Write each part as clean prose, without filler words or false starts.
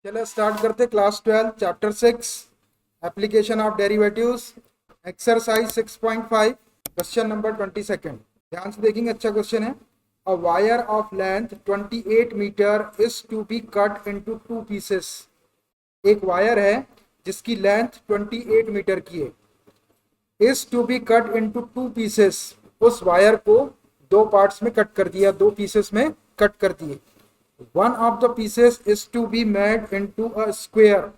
चलो स्टार्ट करते class 12 chapter 6 application of derivatives exercise 6.5 question number 22। ध्यान से देखेंगे, अच्छा क्वेश्चन है। A wire of length 28 metre is to be cut into two pieces. एक वायर है जिसकी लेंथ 28 मीटर की है, is to be cut into two pieces. उस वायर को दो पार्ट्स में कट कर दिया, दो पीसेस में कट कर दिए। One of the pieces is to be made into a square.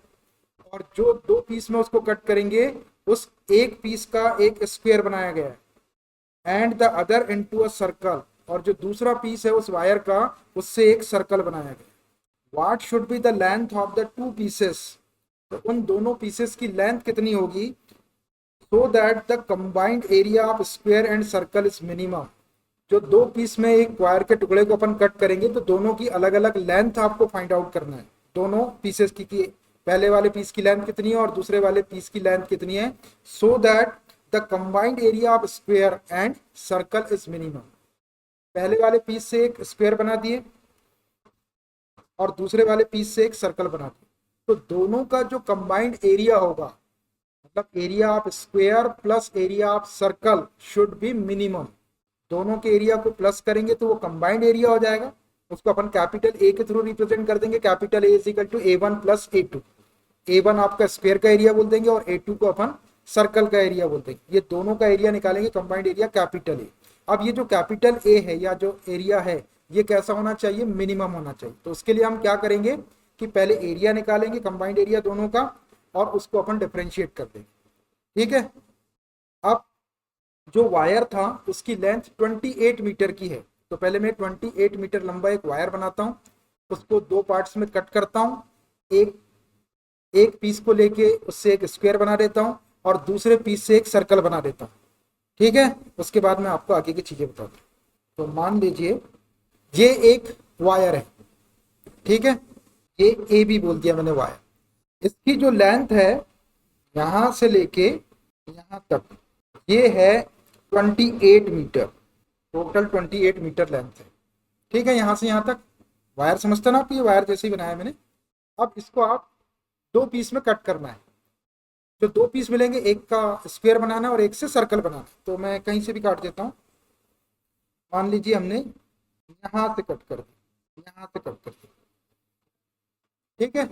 और जो दो पीस में उसको कट करेंगे उस एक पीस का एक स्क्वायर बनाया गया है। And the other into a circle. और जो दूसरा पीस है उस वायर का, उससे एक सर्कल बनाया गया। What should be the length of the two pieces. तो उन दोनों पीसेस की लेंथ कितनी होगी, so that the combined area of square and circle is minimum. जो दो पीस में एक वायर के टुकड़े को अपन कट करेंगे तो दोनों की अलग अलग लेंथ आपको फाइंड आउट करना है। दोनों पीसेस की पहले वाले पीस की लेंथ कितनी है और दूसरे वाले पीस की लेंथ कितनी है, so that the combined area of square and circle is minimum. पहले वाले पीस से एक स्क्वायर बना दिए और दूसरे वाले पीस से एक सर्कल बना दिए, तो दोनों का जो कंबाइंड एरिया होगा, मतलब area of square plus area of circle should be minimum. दोनों के एरिया को प्लस करेंगे तो वो कंबाइंड एरिया हो जाएगा। उसको अपन कैपिटल ए के थ्रू रिप्रेजेंट कर देंगे। Capital A is equal to A1 plus A2। A1 आपका स्क्वायर का एरिया बोल देंगे और A2 को अपन सर्कल का एरिया बोल देंगे। ये दोनों का एरिया निकालेंगे, कंबाइंड एरिया कैपिटल ए। अब ये जो कैपिटल ए है या जो एरिया है, ये कैसा होना चाहिए, मिनिमम होना चाहिए। तो उसके लिए हम क्या करेंगे कि पहले एरिया निकालेंगे, कंबाइंड एरिया दोनों का, और उसको अपन डिफरेंशिएट कर देंगे। ठीक है। अब जो वायर था उसकी लेंथ 28 मीटर की है, तो पहले मैं 28 मीटर लंबा एक वायर बनाता हूँ, उसको दो पार्ट्स में कट करता हूँ। एक एक पीस को लेके उससे एक स्क्वायर बना देता हूँ और दूसरे पीस से एक सर्कल बना देता हूँ। ठीक है। उसके बाद मैं आपको आगे की चीजें बताता हूँ। तो मान लीजिए ये एक वायर है, ठीक है। ये ए बी बोल दिया मैंने वायर। इसकी जो लेंथ है यहां से लेके यहां तक, ये है 28 मीटर। टोटल 28 मीटर लेंथ है। ठीक है। यहां से यहां तक वायर समझते ना आप, ये वायर जैसे ही बनाया मैंने। अब इसको आप दो पीस में कट करना है। जो दो पीस मिलेंगे, एक का स्क्वायर बनाना है और एक से सर्कल बनाना है। तो मैं कहीं से भी काट देता हूँ। मान लीजिए हमने यहां से कट कर दिया, यहां से कट कर दिया। ठीक है।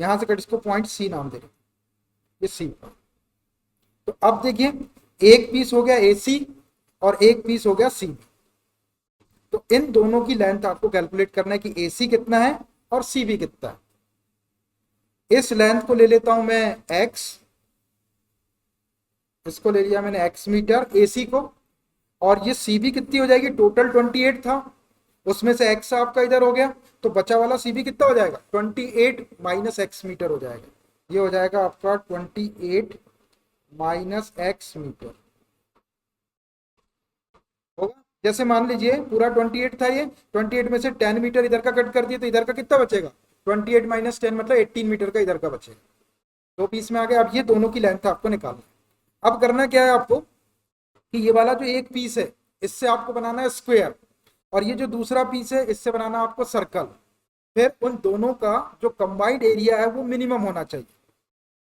यहां से कट, इसको पॉइंट सी नाम दे रहे, ये सी। तो अब देखिए, एक पीस हो गया ए सी और एक पीस हो गया सी बी। तो इन दोनों की लेंथ आपको कैलकुलेट करना है कि ए सी कितना है और सी बी कितना है। इस लेंथ को ले लेता हूं मैं x, इसको ले लिया मैंने x मीटर AC को। और ये CB कितनी हो जाएगी, टोटल 28 था, उसमें से x आपका इधर हो गया, तो बचा वाला CB कितना हो जाएगा, 28 माइनस x मीटर हो जाएगा। ये हो जाएगा आपका 28 माइनस x मीटर होगा। जैसे मान लीजिए पूरा 28 था, ये 28 में से 10 मीटर इधर का कट कर दिए तो इधर का कितना बचेगा, 28 माइनस 10 मतलब 18 मीटर का इधर का बचेगा। दो पीस में आ गया। अब ये दोनों की लेंथ आपको निकालना है। अब करना क्या है आपको कि ये वाला जो एक पीस है इससे आपको बनाना है स्क्वायर, और ये जो दूसरा पीस है इससे बनाना है आपको सर्कल। फिर उन दोनों का जो कंबाइंड एरिया है वो मिनिमम होना चाहिए।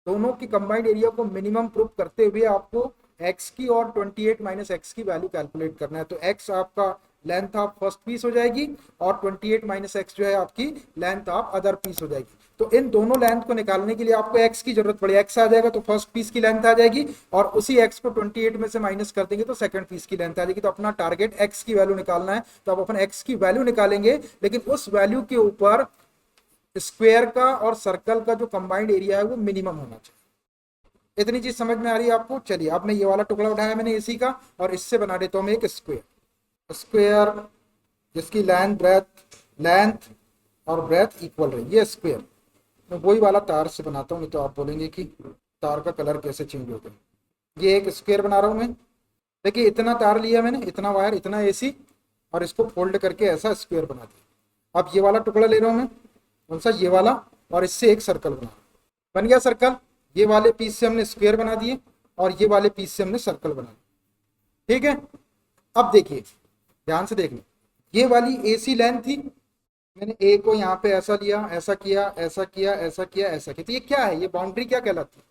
दोनों की कंबाइंड एरिया को मिनिमम प्रूव करते हुए आपको x की और 28 माइनस एक्स की वैल्यू कैलकुलेट करना है। तो x आपका लेंथ ऑफ फर्स्ट पीस हो जाएगी और 28 माइनस एक्स जो है आपकी लेंथ ऑफ अदर पीस हो जाएगी। तो इन दोनों लेंथ को निकालने के लिए आपको x की जरूरत पड़ी। x आ जाएगा तो फर्स्ट पीस की लेंथ आ जाएगी, और उसी x को 28 में से माइनस कर देंगे तो सेकंड पीस की लेंथ आ जाएगी। तो अपना टारगेट x की वैल्यू निकालना है। तो अब अपन x की वैल्यू निकालेंगे, लेकिन उस वैल्यू के ऊपर स्क्वायर का और सर्कल का जो कंबाइंड एरिया है वो मिनिमम होना चाहिए। इतनी चीज समझ में आ रही है आपको। चलिए, अब मैं ये वाला टुकड़ा उठाया मैंने एसी का, और इससे बना देता हूं मैं एक स्क्वायर। स्क्वायर जिसकी लेंथ और ब्रेथ इक्वल रही, ये स्क्वायर। मैं वही वाला तार से बनाता हूँ, नहीं तो आप बोलेंगे कि तार का कलर कैसे चेंज हो गया। ये एक स्क्वायर बना रहा हूँ मैं। देखिए, इतना तार लिया मैंने, इतना वायर, इतना एसी, और इसको फोल्ड करके ऐसा स्क्वायर बना दिया। अब ये वाला टुकड़ा ले रहा हूँ मैं, कौन सा, ये वाला, और इससे एक सर्कल बन गया सर्कल। ये वाले पीस से हमने स्क्वायर बना दिए और ये वाले पीस से हमने सर्कल बना दिया। ठीक है। अब देखिए, ध्यान से देख लो, ये वाली एसी लेंथ थी मैंने ए को यहाँ पे ऐसा लिया, ऐसा किया, ऐसा किया, ऐसा किया, ऐसा किया, तो ये क्या है, ये बाउंड्री क्या कहलाती है?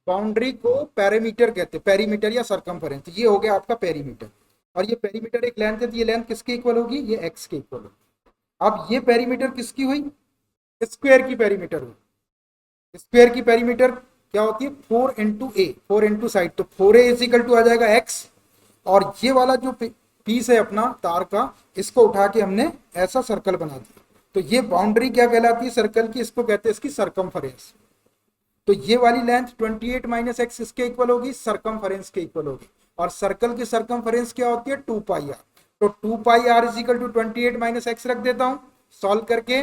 बाउंड्री को पेरीमीटर कहते हैं, पेरीमीटर या सरकमफेरेंस। ये हो गया आपका पेरीमीटर। और ये पेरीमीटर एक लेंथ है, तो ये लेंथ किसके इक्वल होगी? ये एक्स के इक्वल होगी। अब ये पेरीमीटर किसकी हुई? स्क्वायर की पेरीमीटर हुई। स्क्वायर की पेरीमीटर क्या होती है? 4 इंटू ए, 4 इंटू साइड, तो 4a इज इक्वल टू आ जाएगा एक्स। और ये वाला जो पीस है अपना तार का, इसको उठा के हमने ऐसा सर्कल बना दिया। तो ये बाउंड्री क्या कहलाती है सर्कल की? इसको कहते हैं इसकी सरकमफेरेंस। तो ये वाली लेंथ 28 माइनस एक्स इसके इक्वल होगी, सरकमफेरेंस के इक्वल होगी। और सर्कल की सरकमफेरेंस क्या होती है? 2 पाई आर। तो 2 pi r is equal to 28 minus x रख देता हूं, सॉल्व करके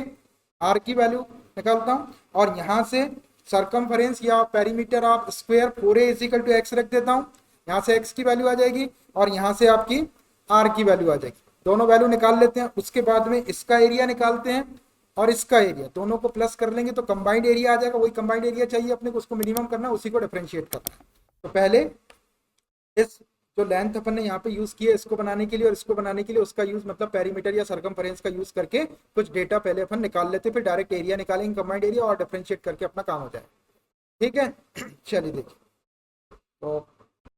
आर की वैल्यू निकालता हूं। और यहां से सरकमफेरेंस या perimeter of square 4a is equal to x रख देता हूं। यहां से एक्स की वैल्यू आ जाएगी और यहां से आपकी आर की वैल्यू आ जाएगी। दोनों वैल्यू निकाल लेते हैं, उसके बाद में इसका एरिया निकालते हैं और इसका एरिया, दोनों को प्लस कर लेंगे तो कंबाइंड एरिया आ जाएगा। वही कंबाइंड एरिया चाहिए अपने को, उसको मिनिमम करना है, उसी को डिफरेंशिएट करना है। तो पहले इस जो लेंथ अपन ने यहाँ पे यूज किया इसको बनाने के लिए और इसको बनाने के लिए, उसका यूज मतलब पेरीमीटर या सरकमफेरेंस का यूज करके कुछ डेटा पहले अपन निकाल लेते, फिर डायरेक्ट एरिया निकालेंगे कंबाइंड एरिया और डिफरेंशिएट करके अपना काम हो जाएगा। ठीक है, चलिए देखिए। तो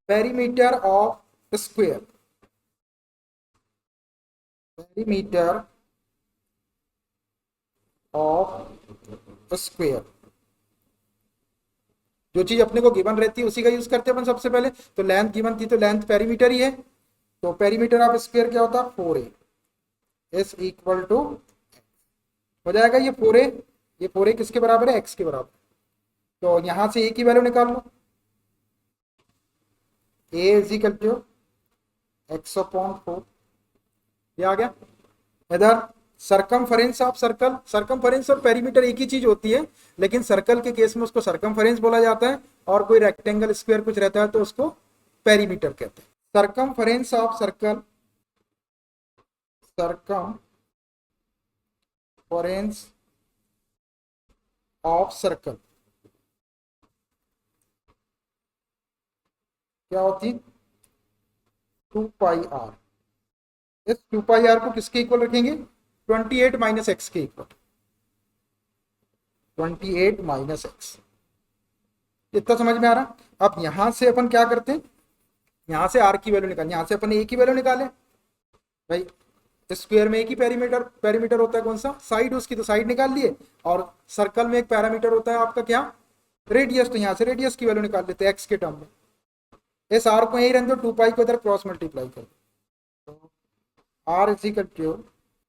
perimeter of square, perimeter of square, जो चीज अपने को गिवन रहती है उसी का यूज करते हैं अपन सबसे पहले। तो लेंथ गिवन थी तो लेंथ पेरीमीटर ही है, तो पेरीमीटर ऑफ स्क्वायर क्या होता है? 4a इज इक्वल टू, हो जाएगा ये 4a, ये 4a किसके बराबर है? एक्स के बराबर। तो यहां से a की वैल्यू निकाल लो, a is equal to x upon 4, ये आ गया। इधर सरकमफेरेंस ऑफ सर्कल, सरकमफेरेंस और पेरीमीटर एक ही चीज होती है, लेकिन सर्कल के केस में उसको सरकमफेरेंस बोला जाता है और कोई रेक्टेंगल स्क्वायर कुछ रहता है तो उसको पेरीमीटर कहते हैं। Circumference of circle, circumference of circle क्या होती? 2 पाई आर। इस 2 पाई आर को किसके इक्वल रखेंगे? 28 माइनस एक्स के इक्वल, 28 माइनस एक्स। इतना समझ में आ रहा? अब यहां से अपन क्या करते हैं, यहां से आर की वैल्यू निकाल, यहां से अपन ए की वैल्यू निकाले भाई। स्क्वायर में एक ही पेरीमीटर, पेरीमीटर होता है कौन सा? साइड, उसकी तो साइड निकाल लिए। और सर्कल में एक पैरामीटर होता है आपका क्या? रेडियस। तो यहां से रेडियस की वैल्यू निकाल लेते हैं एक्स के टर्म में। इस आर को यही रहने दो, 2 पाई को इधर क्रॉस मल्टीप्लाई कर दो, r is equal to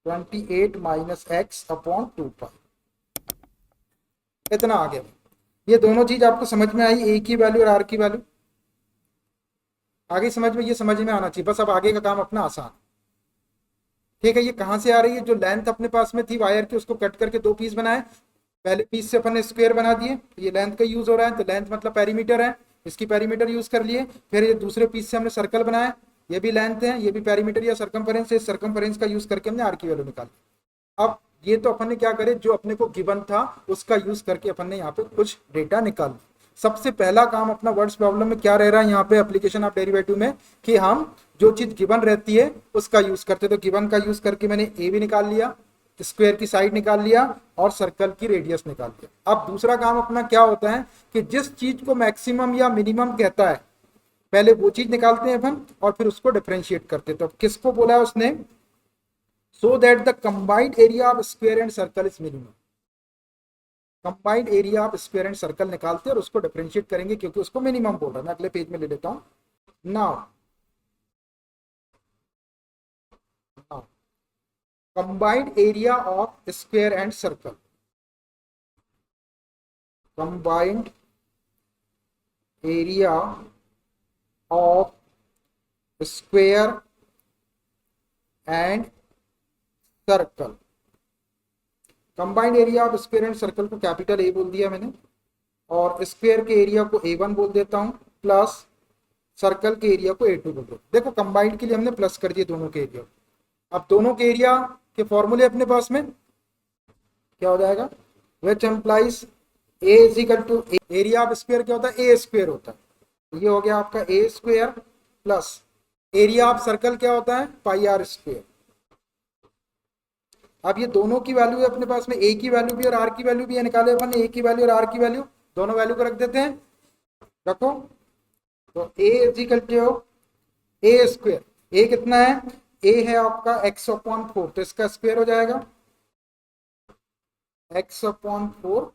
28 minus x upon 2 pi. इतना आ गया। ये दोनों चीज आपको समझ में आई, ए की वैल्यू और आर की वैल्यू आगे समझ में, ये समझ में आना चाहिए। बस अब आगे का काम अपना आसान। ठीक है, ये कहां से आ रही है? जो लेंथ अपने पास में थी वायर की, उसको कट करके दो पीस बनाए। पहले पीस से अपन ने स्क्वायर बना दिए, ये लेंथ का यूज हो रहा है, तो लेंथ मतलब पेरीमीटर है, इसकी पेरीमीटर यूज कर लिए। फिर ये दूसरे पीस से हमने सर्कल बनाया, ये भी लेंथ है, ये भी पेरीमीटर या सरकमफेरेंस है, सरकमफेरेंस का यूज करके हमने आर की वैल्यू निकाली। अब ये तो अपन ने क्या करे, जो अपने को गिवन था उसका यूज करके अपन ने यहाँ पे कुछ डेटा निकाल। सबसे पहला काम अपना वर्ड्स प्रॉब्लम में क्या रह रहा है यहाँ पे एप्लीकेशन ऑफ डेरिवेटिव में, कि हम जो चीज गिवन रहती है उसका यूज करते। तो गिवन का यूज करके मैंने ए भी निकाल लिया, स्क्वायर की साइड निकाल लिया और सर्कल की रेडियस निकाल लिया। अब दूसरा काम अपना क्या होता है कि जिस चीज को मैक्सिमम या मिनिमम कहता है पहले वो चीज निकालते हैं अपन और फिर उसको डिफरेंशिएट करते हैं। तो किसको बोला है उसने? So that the combined area of square and circle is minimum. Combined area of square and circle निकालते हैं और उसको डिफरेंशिएट करेंगे क्योंकि उसको मिनिमम बोल रहा है। मैं अगले पेज में ले लेता हूं। Now combined area of square and circle, combined area of square and circle, combined area of square and circle को कैपिटल ए बोल दिया मैंने, और स्क्वायर के एरिया को A1 बोल देता हूं, प्लस सर्कल के एरिया को A2 बोल देता। देखो कंबाइंड के लिए हमने प्लस कर दिए दोनों के एरिया। अब दोनों के एरिया के फॉर्मूले अपने पास में क्या हो जाएगा? Which implies A is equal to area of square क्या होता है? ए स्क्वायर होता है। ये हो गया आपका a square plus area of circle क्या होता है? Pi are square. अब ये दोनों की वैल्यू है अपने पास में, ए की वैल्यू भी और आर की वैल्यू भी है, निकाले अपन ए की वैल्यू और आर की वैल्यू, दोनों वैल्यू को रख देते हैं, रखो। तो a is equal to a square, a कितना है, ए है आपका एक्स अपॉन 4, तो इसका स्क्वायर हो जाएगा एक्स अपॉन 4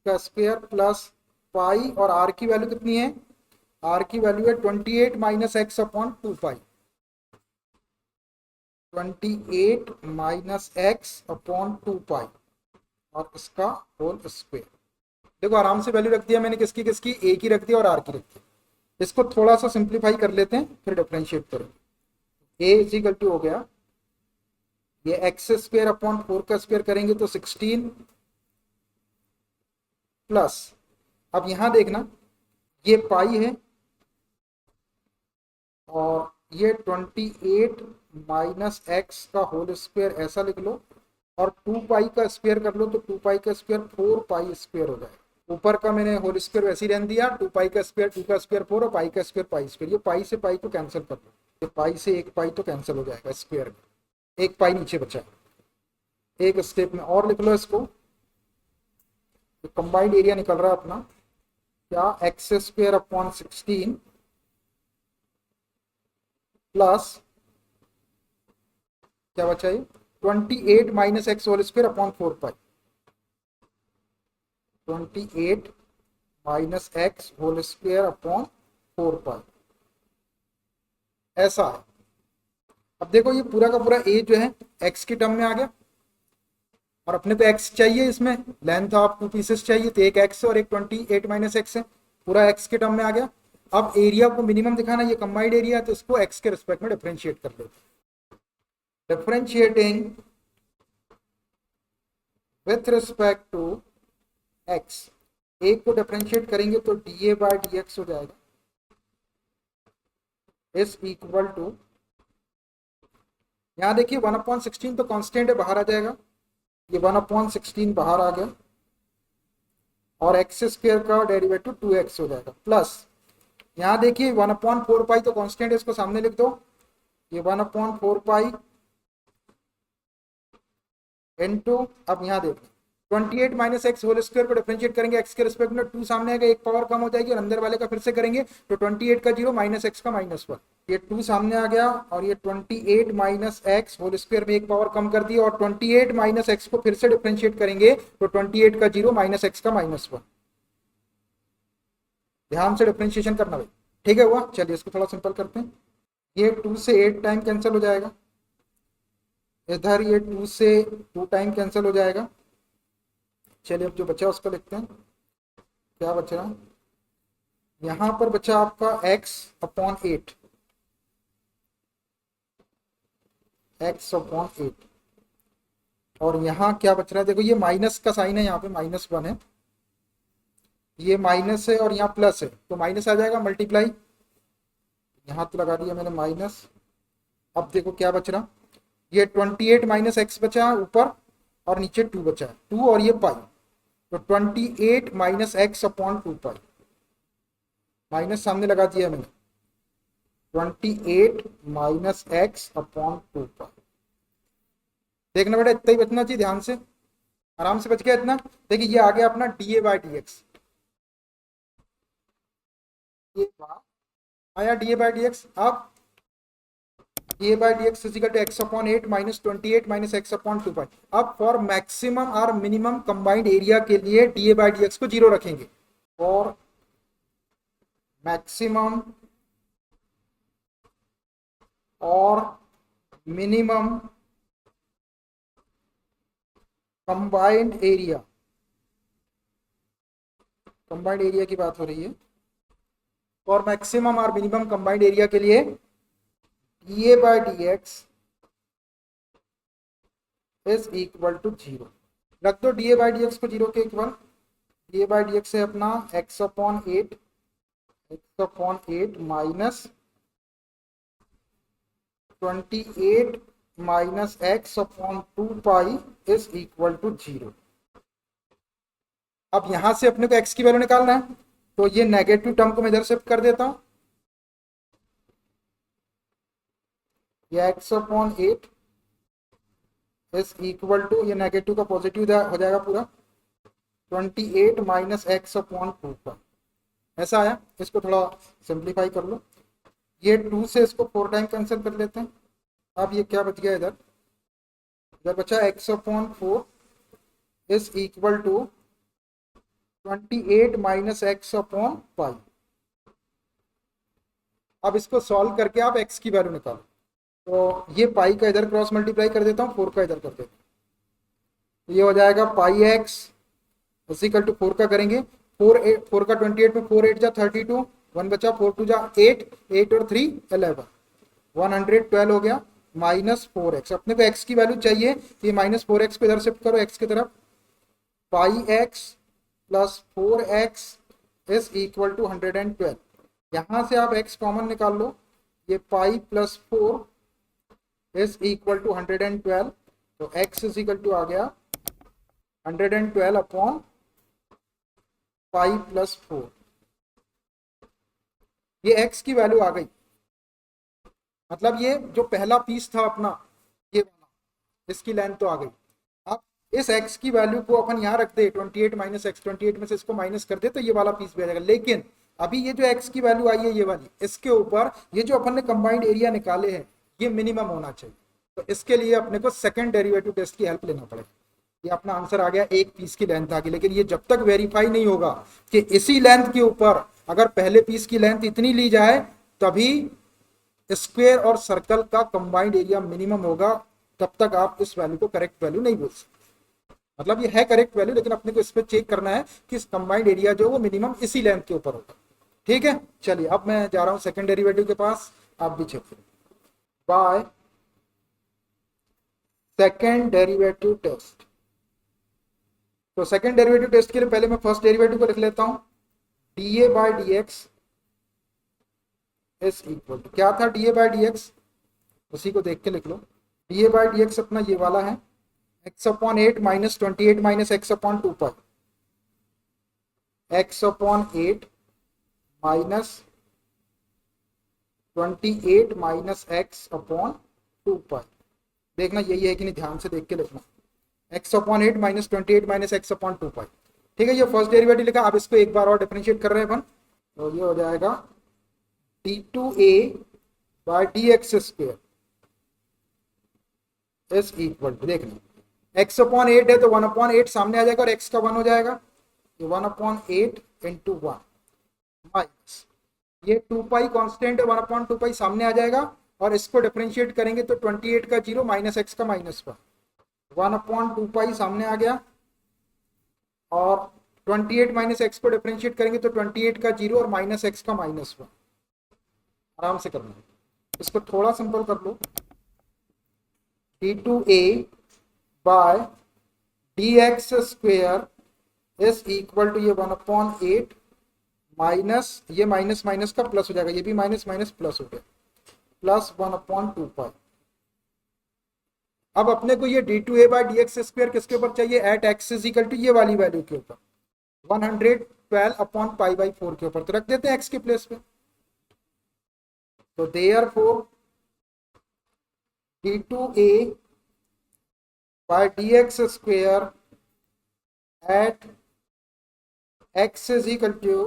का स्क्वायर प्लस पाई, और आर की वैल्यू कितनी है, आर की वैल्यू है 28 माइनस एक्स अपॉन 2 पाई, 28 माइनस एक्स अपॉन 2 पाई और इसका होल स्क्वायर। देखो आराम से वैल्यू रख दिया मैंने, किसकी किसकी, ए की रख दिया और आर की रख दिया। इसको थोड़ा सा सिंप्लीफाई कर लेते हैं फिर डिफरेंशिएट करेंगे। ए इज इक्वल टू हो गया, ये एक्स स्क्वायर अपॉन 4 का स्क्वायर करेंगे तो 16 प्लस, अब यहां देखना ये पाई है और ये 28 माइनस एक्स का होल स्क्वायर ऐसा लिख लो, और 2 पाई का स्क्वायर कर लो तो 2 पाई का स्क्वायर 4 पाई स्क्वायर हो जाएगा। ऊपर का मैंने होल स्क्वायर वैसे ही रहने दिया, 2 पाई का स्क्वायर 2 का स्क्वायर 4 और पाई का स्क्वायर पाई स्क्वायर, ये पाई से पाई को कैंसिल कर लो, ये पाई से एक पाई तो कैंसिल हो जाएगा स्क्वायर में, एक पाई नीचे बचा, एक स्टेप में और लिख लो इसको। तो कंबाइंड एरिया निकल रहा है अपना क्या, एक्स स्क्वायर अपॉन 16 प्लस क्या बचा ये 28 minus x whole square upon 4 pi, 28 minus x whole square upon 4 pi, ऐसा है। अब देखो ये पूरा का पूरा ए जो है एक्स की टर्म में आ गया, और अपने को एक्स चाहिए, इसमें लेंथ ऑफ 2 पीसेस चाहिए, तो एक एक्स और एक 28 माइनस एक्स है, पूरा एक्स के टर्म में आ गया। अब एरिया को मिनिमम दिखाना, ये कंबाइंड एरिया है तो इसको एक्स के रिस्पेक्ट में डिफरेंशिएट कर लेते, differentiating with respect to x, एक को डिफरेंशिएट करेंगे तो d A by D x हो जाएगा, इज इक्वल टू, यहां देखिए 1/16 तो कांस्टेंट है, बाहर आ जाएगा, ये 1/16 बाहर आ गया, और एक्स स्क्वायर का डेरिवेटिव 2x हो जाएगा, प्लस यहां देखिए 1/4 पाई तो कांस्टेंट है, इसको सामने लिख दो, ये 1/4 पाई इनटू, अब यहां देखो 28 माइनस एक्स होल स्क्वायर को डिफरेंशिएट करेंगे एक्स के रिस्पेक्ट में, 2 सामने आएगा, एक पावर कम हो जाएगी, और अंदर वाले का फिर से करेंगे तो 28 का 0 माइनस एक्स का -1, ये 2 सामने आ गया, और ये 28 माइनस एक्स होल स्क्वायर में एक पावर कम कर दी, और 28 माइनस एक्स को फिर से डिफरेंशिएट करेंगे तो 28 का 0 माइनस एक्स का -1, ध्यान से डिफरेंशिएशन करना भाई, ठीक है हुआ। चलिए इसको थोड़ा सिंपल करते हैं, ये 2 से 8 टाइम कैंसिल हो जाएगा, इधर ये 2 से 2 टाइम कैंसिल हो जाएगा। चलिए अब जो बचा उसको लिखते हैं, क्या बच रहा है, यहां पर बचा आपका x अपॉन 8, x अपॉन 8, और यहां क्या बच रहा है, देखो ये माइनस का साइन है, यहाँ पे -1 है, ये माइनस है और यहाँ प्लस है, तो माइनस आ जाएगा, मल्टीप्लाई, यहां तो लगा दिया मैंने माइनस। अब देखो क्या बच रहा, ये 28 माइनस एक्स बचा ऊपर, और नीचे 2 बचा है, 2 और ये पाई, तो 28 माइनस एक्स अपॉन 2 पाई, माइनस सामने लगा दिया मैंने, 28 माइनस एक्स अपॉन 2 पाई। देखना बेटा इतना ही बचना चाहिए, ध्यान से, आराम से बच गया इतना। देखिए ये आ गया अपना d A by D x, ये आया d A by D x. अब d A by D x is equal to x upon 8 minus 28 minus x upon 2 pi. अब फॉर मैक्सिमम और मिनिमम कंबाइंड एरिया के लिए D A by D x को 0 रखेंगे, for maximum और minimum combined area, combined area की बात हो रही है, और मैक्सिमम और मिनिमम कंबाइंड एरिया के लिए D A by D x is equal to 0, रख दो D A by D x को 0 के equal. D A by D X है अपना x upon 8 minus 28 minus x upon 2 pi is equal to 0। अब यहां से अपने को x की वैल्यू निकालना है, तो ये नेगेटिव टर्म को मैं इधर शिफ्ट कर देता हूं, ये x upon 8 is equal to, ये नेगेटिव का पॉजिटिव हो जाएगा पूरा, 28 माइनस एक्स अपॉन 2 का, ऐसा आया। इसको थोड़ा सिंप्लीफाई कर लो, ये 2 से इसको 4 टाइम कैंसिल कर लेते हैं। अब ये क्या बच गया इधर, इधर बचा X upon 4 is equal to 28 minus x upon pi. अब इसको सॉल्व करके आप एक्स की वैल्यू निकालो, तो ये पाई का इधर क्रॉस मल्टीप्लाई कर देता हूँ, 4 का इधर कर देता हूँ, ये हो जाएगा पाई एक्स इक्वल टू 4 का करेंगे, 4 का 28 में 4 8 जा 32, 1 बचा, 4 2 जा 8, 8 और 3 11, 112 हो गया, माइनस 4x। अपने को x की वैल्यू चाहिए, तो ये माइनस 4x को इधर शिफ्ट करो x की तरफ, pi x plus 4x is equal to 112। यहां से आप x कॉमन निकाल लो, ये pi plus 4 is equal to 112, तो x इज इक्वल टू आ गया 112 अपॉन पाई प्लस 4। ये x की वैल्यू आ गई, मतलब ये जो पहला पीस था अपना ये वाला, इसकी लेंथ तो आ गई। अब इस x की वैल्यू को अपन यहाँ रख दे, 28 माइनस एक्स, 28 में से इसको माइनस कर दे तो ये वाला पीस भी आ जाएगा। लेकिन अभी ये जो x की वैल्यू आई है ये वाली, इसके ऊपर ये जो अपन ने कंबाइंड एरिया निकाले हैं ये मिनिमम होना चाहिए, तो इसके लिए अपने को सेकंड डेरिवेटिव टेस्ट की हेल्प लेना पड़ेगा। ये अपना आंसर आ गया, एक पीस की लेंथ आ गई, लेकिन ये जब तक वेरीफाई नहीं होगा कि इसी लेंथ के ऊपर अगर पहले पीस की लेंथ इतनी ली जाए तभी स्क्वायर और सर्कल का कंबाइंड एरिया मिनिमम होगा, तब तक आप इस वैल्यू को करेक्ट वैल्यू नहीं बोल सकते। मतलब ये है करेक्ट वैल्यू, लेकिन अपने को इस पे चेक करना है कि इस कंबाइंड एरिया जो वो मिनिमम इसी लेंथ के ऊपर होगा। ठीक है, चलिए अब मैं जा रहा हूं सेकंड डेरिवेटिव के पास, आप भी चेक करें। बाय सेकंड डेरिवेटिव टेस्ट, तो सेकंड डेरिवेटिव टेस्ट के लिए पहले मैं फर्स्ट डेरिवेटिव को लिख लेता हूं, d A by D x is equal to, क्या था d A by D x, उसी को देख के लिख लो। D A by D x अपना ये वाला है, x upon 8 minus 28 minus x upon 2 pi, x upon 8 minus 28 minus x upon 2 pi. देखना यही है कि नहीं, ध्यान से देख के लिखना, x upon 8 minus 28 minus x upon 2 पाई। ठीक है, ये फर्स्ट डेरिवेटिव लिखा। अब इसको एक बार और डिफरेंशिएट कर रहे हैं अपन, तो ये हो जाएगा d2a by D X square is equal to, देखना x अपॉन 8 है तो 1 अपॉन 8 सामने आ जाएगा और x का 1 हो जाएगा, ये 1 अपॉन 8 इंटू 1 माइनस ये 2 पाई कॉन्स्टेंट है, 1 अपॉन 2 पाई सामने आ जाएगा, और इसको डिफरेंशिएट करेंगे तो 28 का 0 माइनस x का माइनस 1 अपॉन 2 पाई सामने आ गया, और 28 माइनस एक्स को डिफरेंशिएट करेंगे तो 28 का 0 और माइनस एक्स का माइनस 1। आराम से करना है, इसको थोड़ा सिंपल कर लो, d2a by D X square is equal to ये 1 अपॉन 8 माइनस ये माइनस माइनस का प्लस हो जाएगा, ये भी माइनस माइनस प्लस हो गया, प्लस 1 अपॉन 2 पाई। अब अपने को ये d2a by D X square किसके ऊपर चाहिए, at x is equal to ये वाली वैल्यू के ऊपर, 112 अपॉन पाई बाई 4 के ऊपर, तो रख देते हैं एक्स के प्लेस पे। तो therefore d2a by dx square at x is equal to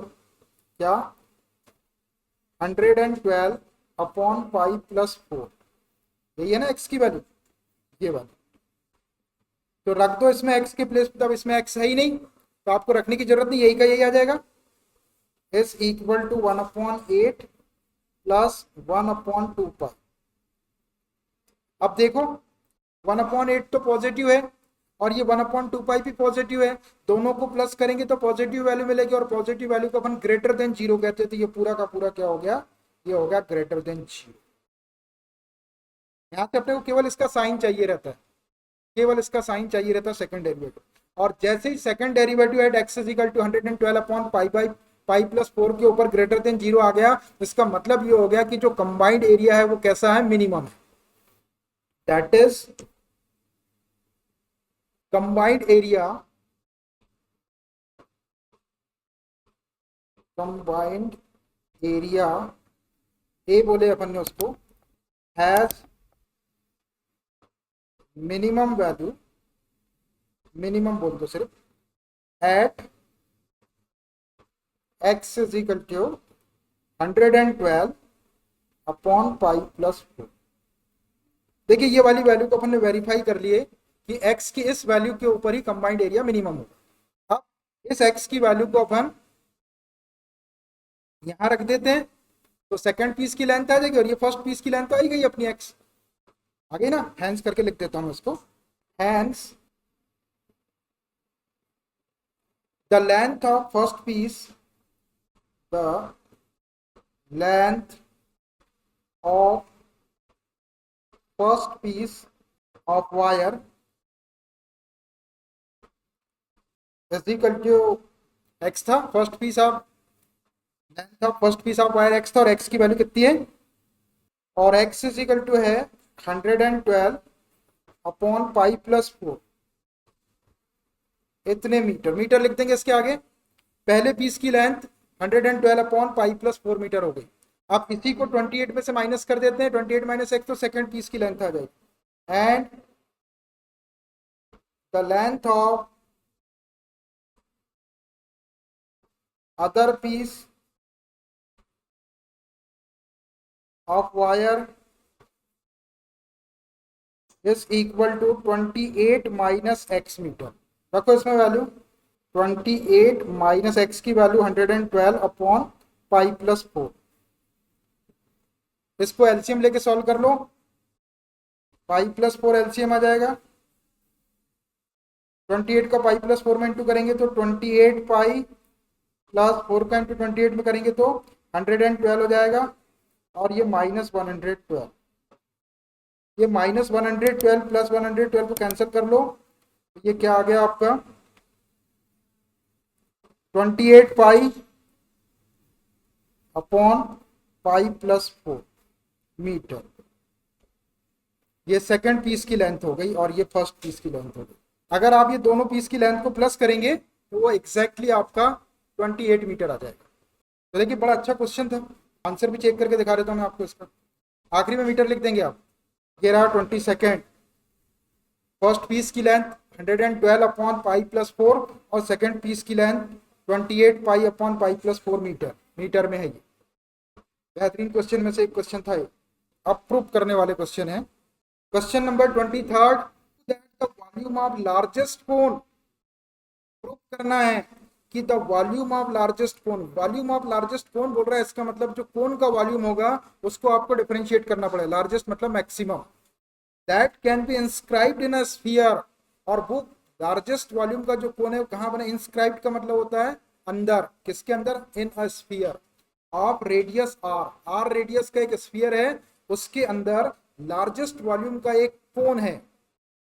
क्या 112 अपॉन पाई प्लस 4, यही है ना x की वैल्यू, ये वाली। तो रख दो इसमें x के प्लेस पे, तब इसमें x है ही नहीं तो आपको रखने की जरूरत नहीं, यही का यही आ जाएगा, is equal to 1 upon 8 plus 1 upon 2 pi. अब देखो 1 अपॉन 8 तो पॉजिटिव है और ये 1 अपॉन 2 पाई भी पॉजिटिव है, दोनों को प्लस करेंगे तो पॉजिटिव वैल्यू मिलेगी, और पॉजिटिव वैल्यू को अपन ग्रेटर देन 0 कहते हैं, तो ये पूरा का पूरा क्या हो गया, ये हो गया ग्रेटर देन 0। यहाँ पे अपने को केवल इसका साइन चाहिए रहता है, केवल इसका साइन चाहिए रहता है सेकंड डेरिवेटिव, और जैसे ही second derivative at x is equal to 112 upon pi by pi plus 4 के ऊपर ग्रेटर देन 0 आ गया, इसका मतलब ये हो गया कि जो कंबाइंड एरिया है वो कैसा है, मिनिमम है, that is combined area, combined area A बोले अपन ने उसको, हैज मिनिमम वैल्यू, मिनिमम बोल दो सिर्फ, at x is equal to 112 upon pi plus 4। देखिए ये वाली वैल्यू को अपन ने वेरीफाई कर लिए कि x की इस वैल्यू के ऊपर ही कंबाइंड एरिया मिनिमम होगा। अब इस x की वैल्यू को अपन यहां रख देते हैं तो सेकंड पीस की लेंथ आ जाएगी और ये फर्स्ट पीस की लेंथ आई गई अपनी x आ गई ना। हैंस करके लिख देता हूं इसको, hence the length of first piece, the length of first piece of wire is equal to x था, first piece of length of first piece of wire x था और x की वैल्यू कितनी है, और x इज इक्वल टू है 112 upon pi plus 4, इतने metre. Metre लिख देंगे इसके आगे, पहले पीस की length 112 upon pi plus 4 metre हो गई। आप इसी को 28 में से माइनस कर देते हैं, 28 माइनस 1 तो सेकंड पीस की लेंथ आ जाएगी। And the length of other piece of wire is equal to 28 minus X metre. रखो इसमें वैल्यू 28 माइनस एक्स की वैल्यू 112 अपॉन पाई प्लस 4। इसको एलसीएम लेके सॉल्व कर लो, पाई प्लस 4 एलसीएम आ जाएगा, 28 का पाई प्लस 4 में इंटू करेंगे तो 28 पाई प्लस 4 का इंटू 28 में करेंगे तो 112 हो जाएगा, और ये माइनस 112, ये माइनस 112 प्लस 112 को कैंसिल कर लो, ये क्या आ गया आपका 28 पाई अपॉन पाई प्लस 4 मीटर। ये सेकंड पीस की लेंथ हो गई और ये फर्स्ट पीस की लेंथ हो गई। अगर आप ये दोनों पीस की लेंथ को प्लस करेंगे तो वो एग्जैक्टली आपका 28 मीटर आ जाएगा। तो देखिए बड़ा अच्छा क्वेश्चन था, आंसर भी चेक करके दिखा देता हूँ मैं आपको इसका। आखिरी में मीटर लिख देंगे आप, ये रहा 22, फर्स्ट पीस की लेंथ 112 अपॉन पाई प्लस 4 और सेकंड पीस की लेंथ 28 पाई upon pi plus 4 metre, metre में है। ये बेहतरीन क्वेश्चन में से एक क्वेश्चन था ये, अब प्रूव करने वाले क्वेश्चन है। Question number 23, that the volume of largest cone, prove करना है कि the volume of largest cone, volume of largest cone बोल रहा है, इसका मतलब जो कोन का वॉल्यूम होगा उसको आपको डिफरेंशिएट करना पड़ेगा, लार्जेस्ट मतलब maximum, that can be inscribed in a sphere, और वो लार्जेस्ट वॉल्यूम का जो कोन है कहाँ बना, इंस्क्राइब्ड का मतलब होता है अंदर, किसके अंदर, in a sphere of radius r, r radius का एक स्फीयर है, उसके अंदर लार्जेस्ट वॉल्यूम का एक कोन है,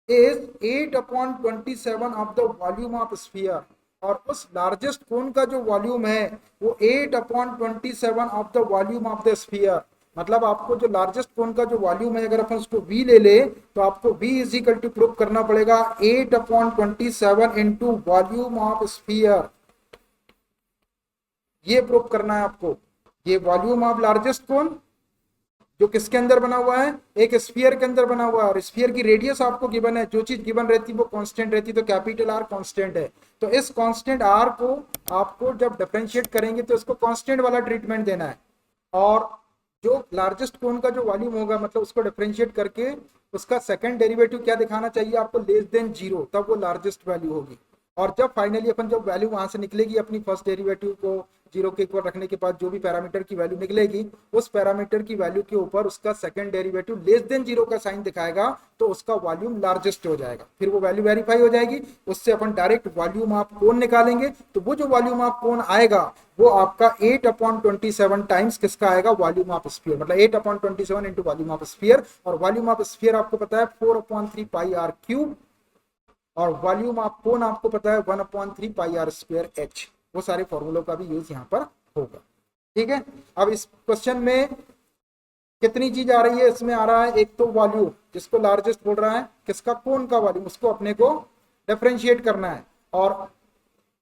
is 8/27 of the volume of sphere, और उस लार्जेस्ट कोन का जो वॉल्यूम है वो 8/27 of the volume of the sphere. मतलब आपको जो लार्जेस्ट कोन का जो वॉल्यूम है, अगर अपन उसको v ले ले तो आपको v is equal to prove करना पड़ेगा 8/27 इंटू वॉल्यूम ऑफ स्फीयर, ये प्रूव करना है आपको। ये वॉल्यूम ऑफ लार्जेस्ट कोन जो किसके अंदर बना हुआ है, एक स्फीयर के अंदर बना हुआ है, और स्फीयर की रेडियस आपको गिवन है, जो चीज गिवन रहती है वो कांस्टेंट रहती है, तो कैपिटल आर कांस्टेंट है, तो इस कांस्टेंट आर को आपको जब डिफरेंशिएट करेंगे तो इसको कांस्टेंट वाला ट्रीटमेंट देना है, और जो लार्जेस्ट कोन का जो वॉल्यूम होगा मतलब उसको डिफरेंशिएट करके उसका सेकंड डेरिवेटिव क्या दिखाना चाहिए आपको, लेस देन 0, तब वो लार्जेस्ट वैल्यू होगी। और जब फाइनली अपन जब वैल्यू वहां से निकलेगी अपनी फर्स्ट डेरिवेटिव को 0 के इक्वल रखने के बाद जो भी पैरामीटर की वैल्यू निकलेगी, उस पैरामीटर की वैल्यू के ऊपर उसका सेकंड डेरिवेटिव लेस देन 0 का साइन दिखाएगा, तो उसका वॉल्यूम लार्जेस्ट हो जाएगा, फिर वो वैल्यू वेरीफाई हो जाएगी, उससे अपन डायरेक्ट वॉल्यूम ऑफ कोन निकालेंगे, तो वो जो वॉल्यूम ऑफ कोन आएगा वो आपका 8/27 टाइम्स किसका आएगा, वॉल्यूम ऑफ स्फीयर, मतलब 8/27 इंटू वॉल्यूम ऑफ स्फीयर, और वॉल्यूम ऑफ स्फीयर आपको पता है 4/3 पाई आर क्यूब, और वॉल्यूम ऑफ कोन आपको पता है 1/3 पाई आर स्क्वायर एच, वो सारे फॉर्मूलों का भी यूज यहाँ पर होगा। ठीक है, अब इस क्वेश्चन में कितनी चीज आ रही है, इसमें आ रहा है एक तो वॉल्यूम जिसको लार्जेस्ट बोल रहा है, किसका, कोन का वॉल्यूम, उसको अपने को डिफरेंशिएट करना है, और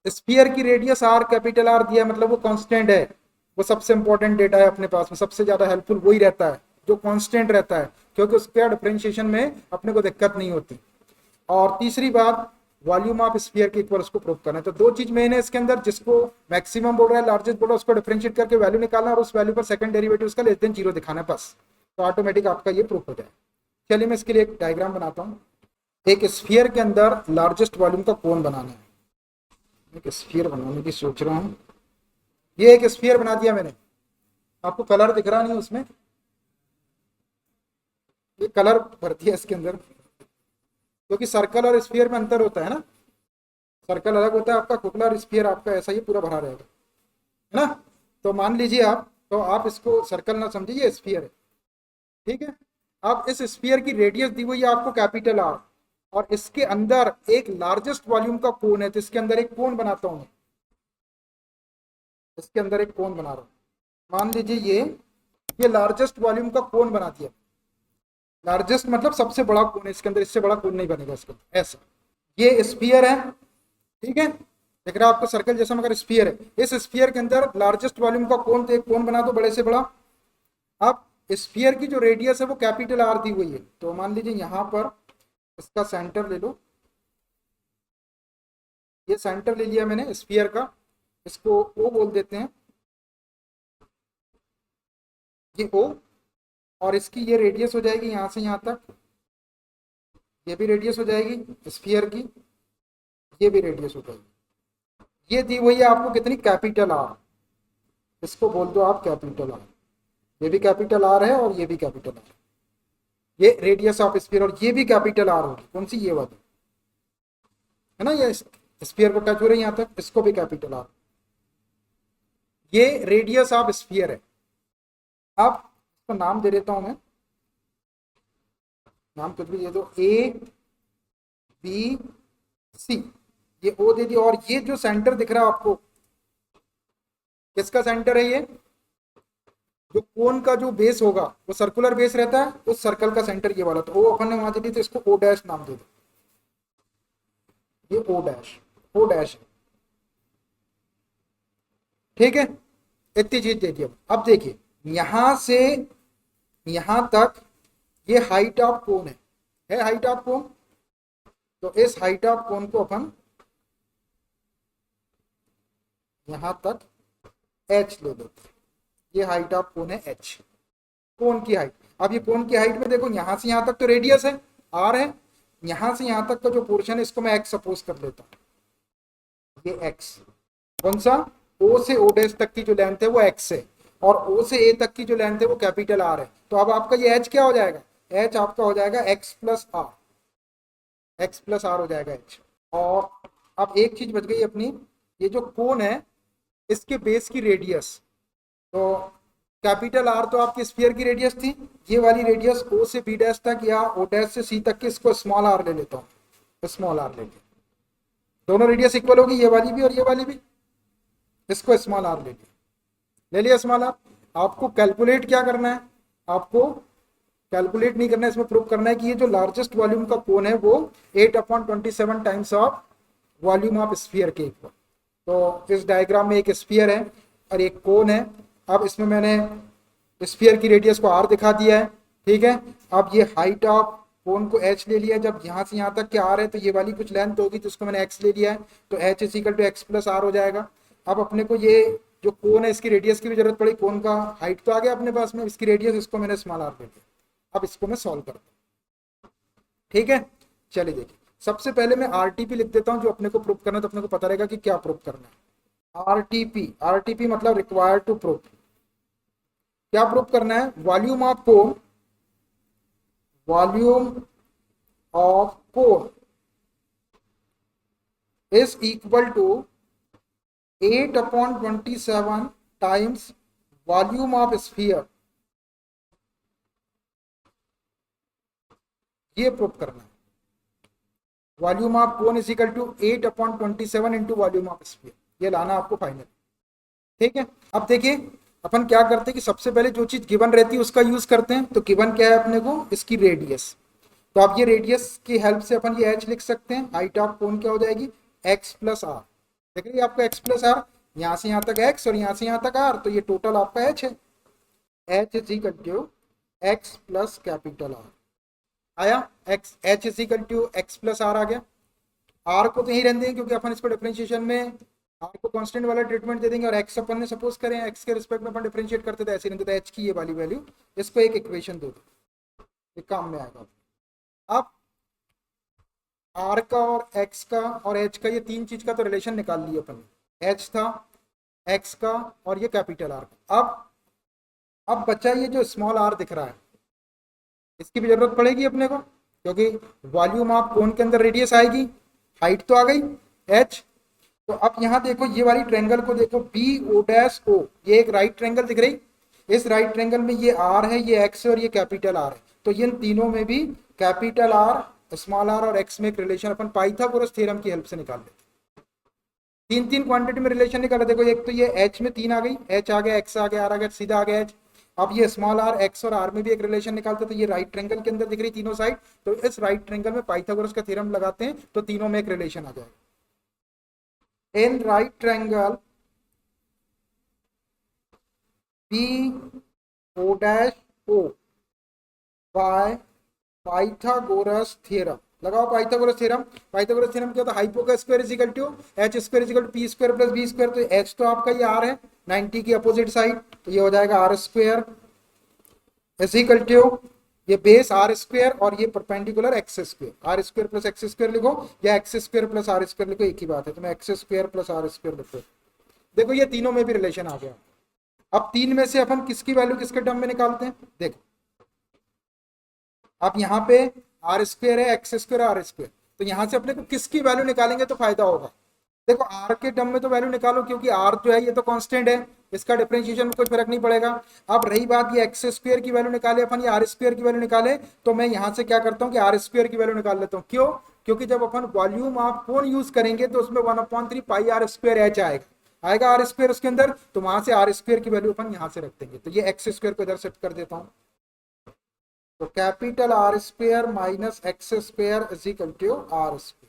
स्फीयर की रेडियस आर कैपिटल आर दिया मतलब वो कांस्टेंट है, वो सबसे इंपॉर्टेंट डेटा है अपने पास में, सबसे ज्यादा हेल्पफुल वही रहता है जो कांस्टेंट रहता है, क्योंकि उसके डिफरेंशिएशन में अपने को दिक्कत नहीं होती। और तीसरी बात, वॉल्यूम ऑफ स्फीयर के इक्वल उसको प्रूव करना है। तो दो चीज मेन है इसके अंदर, जिसको मैक्सिमम बोल रहा है, लार्जेस्ट बोल रहा है, उसको डिफरेंशिएट करके वैल्यू निकालना और उस वैल्यू पर सेकंड डेरिवेटिव उसका लेस देन 0 दिखाना है बस, तो ऑटोमेटिक आपका ये प्रूफ हो जाए। चलिए मैं इसके लिए एक डायग्राम बनाता हूँ। एक स्फीयर के अंदर लार्जेस्ट वॉल्यूम का कोन बनाना है। एक स्फीयर बनाने की सोच रहा हूँ। ये एक स्फीयर बना दिया मैंने, आपको कलर दिख रहा नहीं उसमें, ये कलर भर दिया इसके अंदर, क्योंकि सर्कल और स्फीयर में अंतर होता है ना। सर्कल अलग होता है आपका खोखला, और स्फीयर आपका ऐसा ही पूरा भरा रहेगा, है ना। तो मान लीजिए आप, तो आप इसको सर्कल ना समझिए, ये स्फीयर है, ठीक है। अब इस स्फीयर की रेडियस दी हुई है आपको कैपिटल आर, और इसके अंदर एक लार्जेस्ट वॉल्यूम का कोन है, तो इसके अंदर एक कोन बनाता हूं, इसके अंदर एक कोन बना रहा हूं। मान लीजिए ये लार्जेस्ट वॉल्यूम का कोन बना दिया। लार्जेस्ट मतलब सबसे बड़ा कोन है इसके अंदर, इससे बड़ा कोन नहीं बनेगा इसके अंदर, ऐसा। ये स्फीयर है, ठीक है, देख रहा आपको सर्कल जैसा, मगर स्फीयर है। इस स्फीयर के अंदर लार्जेस्ट वॉल्यूम का कोन, तो एक कोन बना दो बड़े से बड़ा। अब स्फीयर की जो रेडियस है वो कैपिटल आर दी हुई है, तो मान लीजिए यहां पर इसका सेंटर ले लो, ये सेंटर ले लिया मैंने स्फीयर का, इसको ओ बोल देते हैं, ये ओ। और इसकी ये रेडियस हो जाएगी यहां से यहां तक, ये भी रेडियस हो जाएगी स्फीयर की, ये भी रेडियस हो जाएगी। ये दी हुई है आपको कितनी, कैपिटल आर, इसको बोल दो आप कैपिटल आर। ये भी कैपिटल आर है और ये भी कैपिटल आर, ये रेडियस ऑफ स्फीयर, और ये भी कैपिटल आर होगी, कौन सी, ये वाली, है ना, ये स्फीयर को टच हो रही है यहां तक, इसको भी कैपिटल आर। ये रेडियस ऑफ स्फीयर है। अब इसको नाम दे देता हूं मैं, नाम कुछ भी दे दो, ए बी सी, ये ओ दे दिया। और ये जो सेंटर दिख रहा है आपको, किसका सेंटर है ये, जो कोन का जो बेस होगा वो सर्कुलर बेस रहता है, उस सर्कल का सेंटर ये वाला, तो ओ अपन ने वहां दे दी, तो इसको ओ डैश नाम दे दो, ये ओ डैश, ओ डैश, ठीक है। इतनी चीज दे दी। अब देखिए यहां से यहां तक ये हाइट ऑफ कोन है हाइट ऑफ कोन, तो इस हाइट ऑफ कोन को अपन यहां तक h ले लेते हैं, ये हाइट ऑफ कोन है h, कोन की हाइट। अब ये कोन की हाइट में देखो, यहां से यहां तक तो रेडियस है r है, यहां से यहां तक का जो पोर्शन है इसको मैं x सपोज कर लेता हूं, ये x, कौन सा, o से o डैश तक की जो लेंथ है वो x है, और o से a तक की जो लेंथ है वो कैपिटल R है। तो अब आपका ये h क्या हो जाएगा, h आपका हो जाएगा x plus R, x plus R हो जाएगा h। और अब एक चीज बच गई अपनी, ये जो कोन है इसके बेस की रेडियस, तो कैपिटल आर तो आपकी स्फीयर की रेडियस थी, ये वाली रेडियस ओ से बी डैश तक या ओ डैश से सी तक की, इसको स्मॉल आर ले लेता हूँ, स्मॉल आर ले लिया, दोनों रेडियस इक्वल होगी, ये वाली भी और ये वाली भी, इसको स्मॉल आर ले लिया स्मॉल आर। आपको कैलकुलेट क्या करना है, आपको कैलकुलेट नहीं करना है, इसमें प्रूव करना है कि ये जो लार्जेस्ट वॉल्यूम का कोन है वो 8/27 times of volume of sphere के इक्वल। तो इस डायग्राम में एक स्फीयर है और एक कोन है। अब इसमें मैंने स्फीयर की रेडियस को r दिखा दिया है, ठीक है। अब ये हाइट ऑफ कोन को h ले लिया, जब यहाँ से यहाँ तक के r है तो ये वाली कुछ लेंथ होगी, तो उसको मैंने x ले लिया है, तो h is equal to x plus R हो जाएगा। अब अपने को ये जो कोन है इसकी रेडियस की भी जरूरत पड़ी, कोन का हाइट तो आ गया अपने पास में, इसकी रेडियस, इसको मैंने स्मॉल आर ले लिया। अब इसको मैं सॉल्व करता हूँ, ठीक है। चलिए देखिए, सबसे पहले मैं RTP लिख देता हूँ, जो अपने को प्रूव करना है, तो अपने को पता रहेगा कि क्या प्रूव करना है। RTP मतलब रिक्वायर्ड टू प्रूव, क्या प्रूव करना है, volume of cone, volume of cone is equal to 8/27 times volume of sphere, ये प्रूव करना है। Volume of cone is equal to 8/27 into volume of sphere, ये लाना आपको फाइनल, ठीक है। अब देखिए अपन क्या करते हैं कि सबसे पहले जो चीज गिवन रहती है उसका यूज करते हैं। तो गिवन क्या है अपने को, इसकी रेडियस, तो आप ये रेडियस की हेल्प से अपन ये h लिख सकते हैं। हाइट ऑफ कोन क्या हो जाएगी, x प्लस आर, देख रही है आपका x प्लस आर, यहाँ से यहाँ तक x और यहाँ से यहाँ तक r, तो ये टोटल आपका h है। h is equal to x plus capital r आया, x h is equal to x plus r आ गया। आर को तो यही रहने देंगे क्योंकि अपन इसको डिफरेंशिएशन में आर को कांस्टेंट वाला ट्रीटमेंट दे देंगे, और एक्स अपन ने सपोज करें एक्स के रिस्पेक्ट में अपन डिफरेंशिएट करते थे, ऐसे नहीं तो एच की ये वाली वैल्यू, इसको एक इक्वेशन दे दो, ये काम में आएगा। अब आर का और एक्स का और एच का, ये तीन चीज का तो रिलेशन निकाल लिया अपन, एच था, एक्स का और ये कैपिटल आर का। अब बचा ये जो स्मॉल आर दिख रहा है, इसकी भी जरूरत पड़ेगी अपने को, क्योंकि वॉल्यूम ऑफ कोन के अंदर रेडियस आएगी, हाइट तो आ गई एच। तो अब यहाँ देखो ये वाली ट्रेंगल को देखो, बी ओ डैश ओ, ये एक राइट ट्रेंगल दिख रही, इस राइट ट्रेंगल में ये आर है, ये एक्स है और ये कैपिटल आर है। तो इन तीनों में भी कैपिटल आर, स्मॉल आर और एक्स में एक रिलेशन अपन पाइथागोरस थ्योरम की हेल्प से निकाल लेते। तीन तीन क्वांटिटी में रिलेशन निकाला, देखो एक तो ये एच में तीन आ गई, एच आ गया, एक्स आ गया, आर आ गया, सीधा आ गया एच। अब ये स्मॉल आर, एक्स और आर में भी एक रिलेशन निकालते, तो ये राइट ट्रेंगल के अंदर दिख रही तीनों साइड, तो इस राइट ट्रेंगल में पाइथागोरस का थ्योरम लगाते हैं तो तीनों में एक रिलेशन आ जाएगा। In right triangle B O dash O by Pythagoras theorem, लगाओ पाइथागोरस थ्योरम। पाइथागोरस थ्योरम क्या होता है, हाइपो का square is equal to H square is equal to P square plus B square. तो एच तो आपका ये आर है 90 की अपोजिट साइड, तो ये हो जाएगा R square is equal to ये बेस आर स्क्वायर और ये perpendicular X square, R square plus X square लिखो या X square plus R square लिखो, एक ही बात है, तो मैं X square plus R square लिखो। देखो ये तीनों में भी रिलेशन आ गया। अब तीन में से अपन किसकी वैल्यू किसके टर्म में निकालते हैं, देखो अब यहाँ पे आर स्क्वायर है, एक्स स्क्वायर आर स्क्वायर, तो यहाँ से अपने को किसकी वैल्यू निकालेंगे तो फायदा होगा। देखो आर के टर्म में तो वैल्यू निकालो, क्योंकि आर जो है ये तो कांस्टेंट है, इसका डिफरेंशिएशन में कुछ फर्क नहीं पड़ेगा। अब रही बात ये एक्स स्क्वायर की वैल्यू निकाले अपन, ये आर स्क्वायर की वैल्यू निकाले, तो मैं यहाँ से क्या करता हूँ कि आर स्क्वायर की वैल्यू निकाल लेता हूँ। क्यों, क्योंकि जब upon volume of cone use करेंगे तो उसमें 1/3 पाई आर स्क्वायर एच आएगा आर स्क्वायर उसके अंदर, तो वहां से आर स्क्वायर की वैल्यू अपन यहाँ से रख देंगे। तो ये एक्स स्क्वायर को इधर सेट कर देता हूँ, तो capital R square minus x square is equal to R square.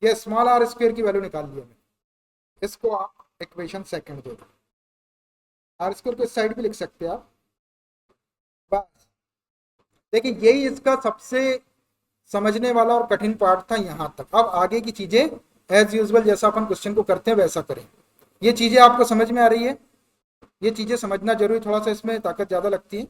ये स्मॉल आर स्क्वायर की वैल्यू निकाल लिया मैंने, इसको आप इक्वेशन सेकंड दे दो। आर स्क्वायर को इस साइड भी लिख सकते हैं आप। बस देखिए यही इसका सबसे समझने वाला और कठिन पार्ट था यहाँ तक। अब आगे की चीजें एज यूजुअल जैसा अपन क्वेश्चन को करते हैं वैसा करें। ये चीजें आपको समझ में आ रही है, ये चीजें समझना जरूरी, थोड़ा सा इसमें ताकत ज्यादा लगती है।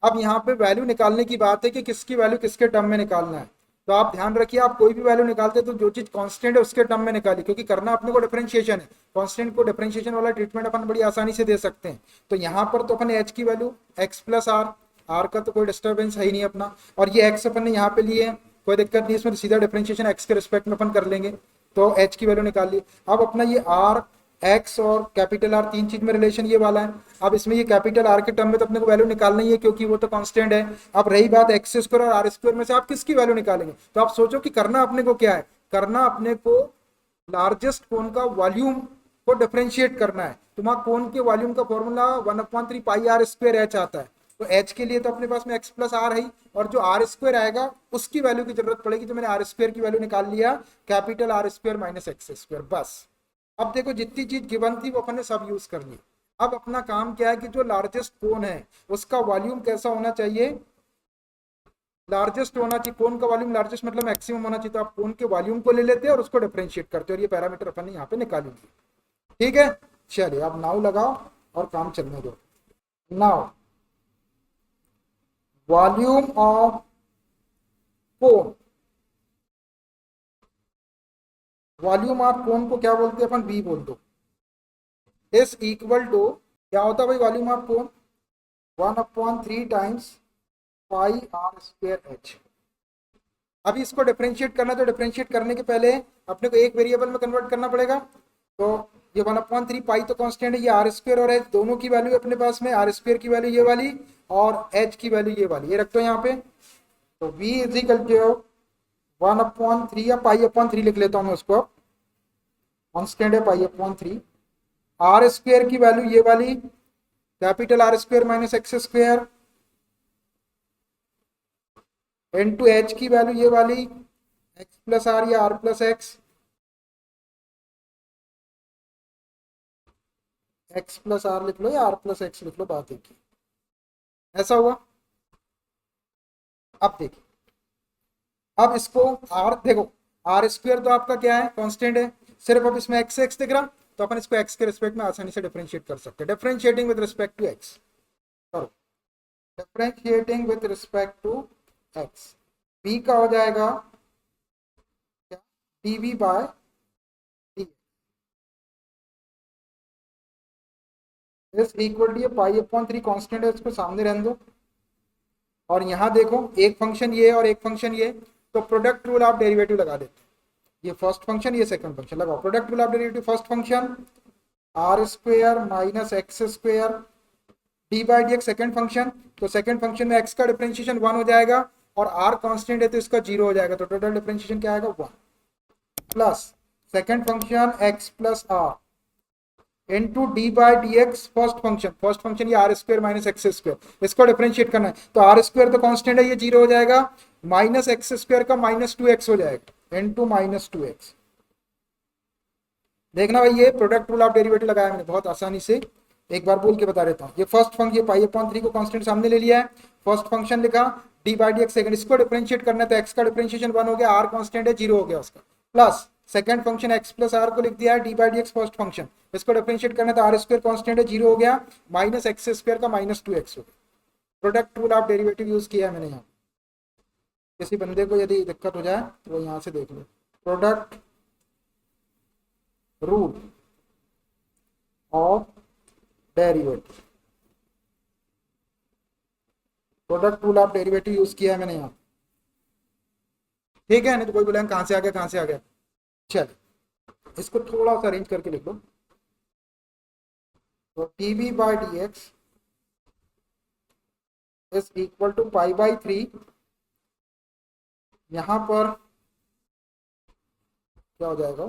अब यहाँ पे वैल्यू निकालने की बात है कि किसकी वैल्यू किसके टर्म में निकालना है। तो आप ध्यान रखिए, आप कोई भी वैल्यू निकालते तो जो चीज कांस्टेंट है उसके टर्म में निकालिए, क्योंकि करना अपने को डिफरेंशिएशन है। कांस्टेंट को डिफरेंशिएशन वाला ट्रीटमेंट अपन बड़ी आसानी से दे सकते हैं। तो यहाँ पर तो अपन एच की value X plus R, R का तो कोई डिस्टर्बेंस है ही नहीं अपना, और ये एक्स अपन ने यहाँ पे लिए है, कोई दिक्कत नहीं, इसमें सीधा डिफरेंशिएशन एक्स के रिस्पेक्ट में अपन कर लेंगे, तो एच की वैल्यू निकाल ली। अब अपना ये आर, एक्स और कैपिटल आर तीन चीज में रिलेशन ये वाला है। अब इसमें ये कैपिटल आर के टर्म में तो अपने को वैल्यू निकालना ही है, क्योंकि वो तो कांस्टेंट है। अब रही बात एक्स स्क्वायर और आर स्क्वायर में से आप किसकी वैल्यू निकालेंगे, तो आप सोचो कि करना अपने को क्या है, करना अपने को लार्जेस्ट कोन का वॉल्यूम को डिफरेंशिएट करना है। तो वहां कोन के वॉल्यूम का formula 1/3 pi are square H आता है, तो एच के लिए तो अपने पास में एक्स प्लस आर है, और जो आर स्क्वायर आएगा उसकी वैल्यू की जरूरत पड़ेगी, तो मैंने आर स्क्वायर की वैल्यू निकाल लिया, capital R square minus x square. बस अब देखो जितनी चीज गिवन थी वो अपन ने सब यूज कर ली। अब अपना काम क्या है कि जो लार्जेस्ट कोन है उसका वॉल्यूम कैसा होना चाहिए, लार्जेस्ट होना चाहिए। कोन का वॉल्यूम लार्जेस्ट मतलब मैक्सिमम होना चाहिए, तो आप कोन के वॉल्यूम को ले लेते हैं और उसको डिफरेंशिएट करते हैं, और ये पैरामीटर अपन ने यहाँ पे निकालेंगे। ठीक है, चलिए अब नाउ लगाओ और काम चलने दो। Now volume of cone, volume of कोन को क्या बोलते हैं अपन, बी बोल दो, इज इक्वल टू क्या होता है भाई volume of cone, 1/3 times pi are square H. अभी इसको डिफरेंशिएट करना, तो डिफरेंशिएट करने के पहले अपने को एक वेरिएबल में कन्वर्ट करना पड़ेगा। तो ये 1/3 पाई तो कांस्टेंट है, ये आर स्क्वायर और एच दोनों की वैल्यू अपने पास में, आर स्क्वायर की वैल्यू ये वाली और एच की वैल्यू ये वाली, ये रखते हो यहाँ पे। तो v इज इक्वल टू 1/3 या पाई/3 लिख लेता हूँ मैं उसको, कांस्टेंट है पाई/3, आर स्क्वायर की वैल्यू ये वाली, capital R square minus x square, into H की वैल्यू ये वाली, एक्स प्लस आर या R plus X, X plus R लिख लो या आर प्लस एक्स लिख लो, बात एक ही। ऐसा हुआ। अब देखिए, अब इसको आर देखो, आर स्क्वायर तो आपका क्या है, कांस्टेंट है, सिर्फ अब इसमें एक्स एक्स दिख रहा, तो अपन इसको एक्स के रिस्पेक्ट में आसानी से डिफरेंशिएट कर सकते हैं। Differentiating with respect to x करो, differentiating with respect to x, b का हो जाएगा क्या, d v by d is equal to, ये पाई अपॉन 3 कांस्टेंट है, इसको सामने रहने दो, और यहाँ देखो एक फंक्शन ये और एक फंक्शन ये, तो प्रोडक्ट रूल ऑफ डेरिवेटिव लगा देते हैं, ये फर्स्ट फंक्शन ये सेकंड फंक्शन, लगाओ product rule of derivative, first function R square minus x square D by D X, second function, तो सेकेंड फंक्शन में एक्स का डिफरेंशिएशन 1 हो जाएगा और आर कांस्टेंट है तो इसका 0 हो जाएगा, तो टोटल डिफरेंशिएशन क्या आएगा 1 plus second function x plus r into d by D x, first function ये r square minus x square, इसको डिफरेंशिएट करना है, तो आर स्क्वायर तो कांस्टेंट है, ये 0 हो जाएगा, माइनस एक्स स्क्वायर का माइनस 2x हो जाएगा इनटू माइनस 2x। देखना भाई, ये प्रोडक्ट रूल ऑफ डेरिवेटिव लगाया मैंने बहुत आसानी से, एक बार बोल के बता देता हूँ। ये फर्स्ट फंक्शन, ये पाई अपॉन 3 को कांस्टेंट सामने ले लिया है, फर्स्ट फंक्शन लिखा, D by D x second, इसको डिफरेंशिएट करना है, तो एक्स का डिफरेंशिएशन 1 हो गया, आर कांस्टेंट है 0 हो गया उसका, plus second function x plus R को लिख दिया है D by D x first function, इसको डिफरेंशिएट करना है, तो आर स्क्वायर कांस्टेंट है 0 हो गया, माइनस एक्स स्क्वायर का माइनस 2x हो गया। Product rule of derivative use किया है मैंने यहाँ, किसी बंदे को यदि दिक्कत हो जाए तो वो यहाँ से देख लो, product rule of derivative, product rule of derivative use किया है मैंने यहाँ, ठीक है, नहीं तो कोई बोलेगा कहां से आ गया कहां से आ गया। चलिए इसको थोड़ा सा अरेंज करके लिख लो, तो D V by D x is equal to pi by 3, यहां पर क्या हो जाएगा,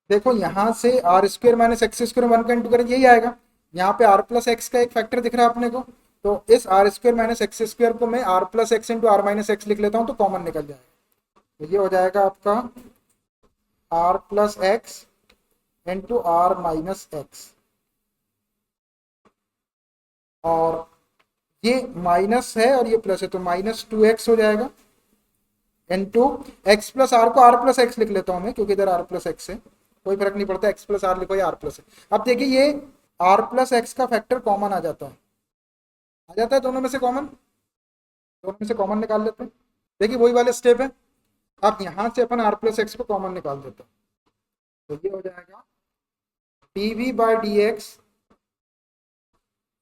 देखो यहां से R square minus x square 1 का इंटू करें यही आएगा, यहाँ पे आर प्लस एक्स का एक फैक्टर दिख रहा है अपने को, तो इस R square minus x square को मैं R plus X into R minus X लिख लेता हूँ, तो कॉमन निकल जाएगा, तो ये हो जाएगा आपका R plus X into R minus X, और ये माइनस है और ये प्लस है, तो माइनस 2x हो जाएगा इंटू एक्स प्लस आर को आर प्लस एक्स लिख लेता हूं मैं, क्योंकि इधर आर प्लस एक्स है, कोई फर्क नहीं पड़ता, एक्स प्लस आर लिखो या आर प्लस है। अब देखिए ये आर प्लस एक्स का फैक्टर कॉमन आ जाता है, दोनों में से कॉमन, दोनों में से कॉमन निकाल लेते हैं, देखिए वही वाले स्टेप है, अब यहां से अपन आर प्लस एक्स को कॉमन निकाल देते हैं, तो ये हो जाएगा D V by D x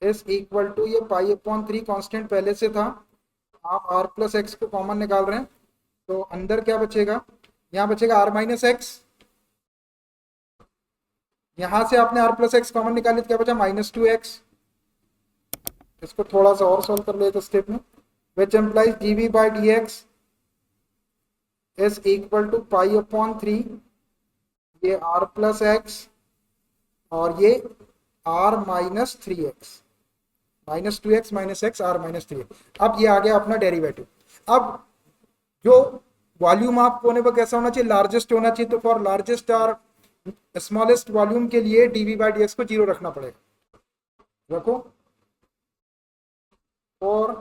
is equal to, ये पाई अपॉन 3 कांस्टेंट पहले से था, आप आर प्लस एक्स को कॉमन निकाल रहे हैं, तो अंदर क्या बचेगा, यहाँ बचेगा आर माइनस एक्स, यहां से आपने आर प्लस एक्स कॉमन निकाली तो क्या बचा माइनस 2x, इसको थोड़ा सा और सॉल्व कर लेते स्टेप में, which implies D V by D x is equal to pi upon 3, ये आर प्लस एक्स और ये R minus 3x, minus 2x minus X R minus 3x। अब ये आ गया अपना डेरिवेटिव। अब जो वॉल्यूम आपको होने पर कैसा होना चाहिए, लार्जेस्ट होना चाहिए, तो फॉर लार्जेस्ट और स्मॉलेस्ट वॉल्यूम के लिए डीवी बाई डी एक्स को 0 रखना पड़ेगा, रखो, फॉर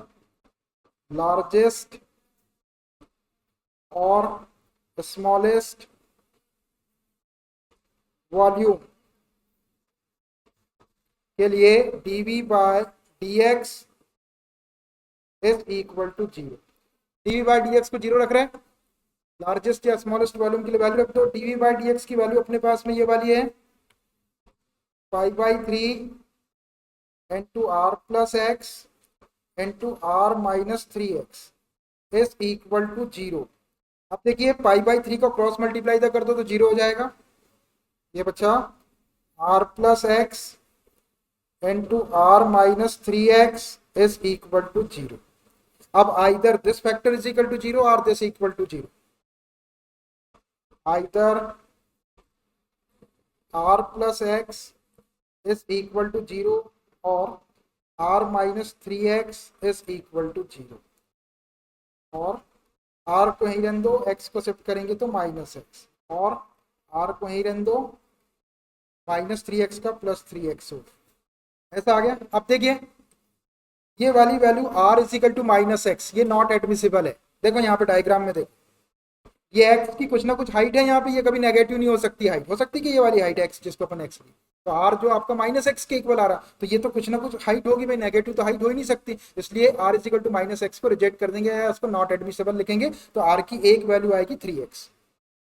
लार्जेस्ट और स्मॉलेस्ट वॉल्यूम के लिए dv by dx is equal to 0, dv by dx को 0 रख रहे हैं, लार्जेस्ट या स्मॉलेस्ट वॉल्यूम के लिए वैल्यू रख दो, dv बाय dx की वैल्यू अपने पास में ये वाली है pi by 3 into R plus X into R minus 3x is equal to 0। अब देखिए पाई बाई 3 को क्रॉस मल्टीप्लाई कर दो तो 0 हो जाएगा, ये बचा R plus X into r minus 3x is equal to 0. अब either this factor is equal to 0 or this equal to 0. Either r plus x is equal to 0 or r minus 3x is equal to 0. और r को यहीं रहने दो, x को shift करेंगे तो minus X, और r को यहीं रहने दो, माइनस 3x का प्लस 3x होगा, ऐसा आ गया। अब देखिए ये वाली value r is equal to minus X, ये नॉट एडमिसिबल है। देखो यहाँ पे डायग्राम में देखो, ये x की कुछ ना कुछ हाइट है यहाँ पे, ये कभी नेगेटिव नहीं हो सकती हाइट, हो सकती कि ये वाली हाइट है x जिसको अपन x ली, तो r जो आपका माइनस एक्स के इक्वल आ रहा, तो ये तो कुछ ना कुछ हाइट होगी भाई, नेगेटिव तो हाइट हो ही नहीं सकती, इसलिए r is equal to minus X को रिजेक्ट कर देंगे या उसको नॉट एडमिसिबल लिखेंगे, तो r की एक वैल्यू आएगी 3x।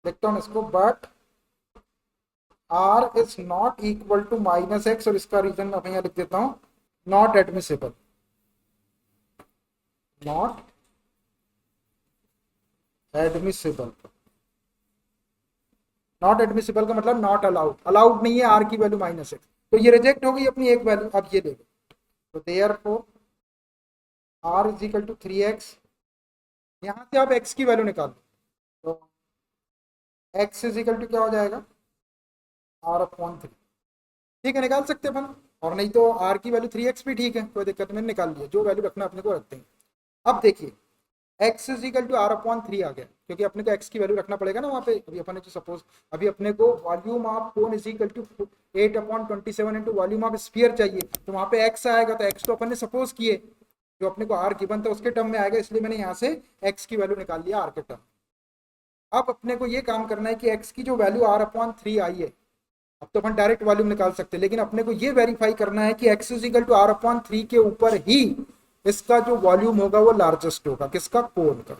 लिखता हूँ इसको, but r is not equal to minus X, और इसका रीजन मैं यहाँ लिख देता हूँ, not admissible, not admissible. Not admissible का मतलब नॉट अलाउड, अलाउड नहीं है आर की वैल्यू माइनस एक्स, तो ये रिजेक्ट हो गई अपनी एक वैल्यू। अब ये देखो, तो therefore R is equal to 3x, यहां से आप x की वैल्यू निकालो, तो x इज इक्वल टू क्या हो जाएगा, r अपॉन 3। ठीक है, निकाल सकते हैं अपन, और नहीं तो r की वैल्यू 3x भी ठीक है, कोई दिक्कत नहीं, निकाल लिया, जो वैल्यू रखना अपने को रखते हैं। अब देखिए x is equal to r upon 3 आ गया, क्योंकि अपने को x की वैल्यू रखना पड़ेगा ना वहाँ पे। अभी अपन ने जो सपोज, अभी अपने को volume of cone is equal to 8 upon 27 into volume of sphere चाहिए, तो वहाँ पे x आएगा, तो x तो अपन ने सपोज किए, जो अपने को r गिवन था उसके टर्म में आएगा, इसलिए मैंने यहाँ से x की वैल्यू निकाल लिया r के टर्म। अब अपने को ये काम करना है कि x की जो वैल्यू r अपॉन 3 आई है, अब तो अपन डायरेक्ट वॉल्यूम निकाल सकते हैं, लेकिन अपने को ये वेरीफाई करना है कि x is equal to r upon 3 के ऊपर ही इसका जो वॉल्यूम होगा वो लार्जेस्ट होगा, किसका, कोन का।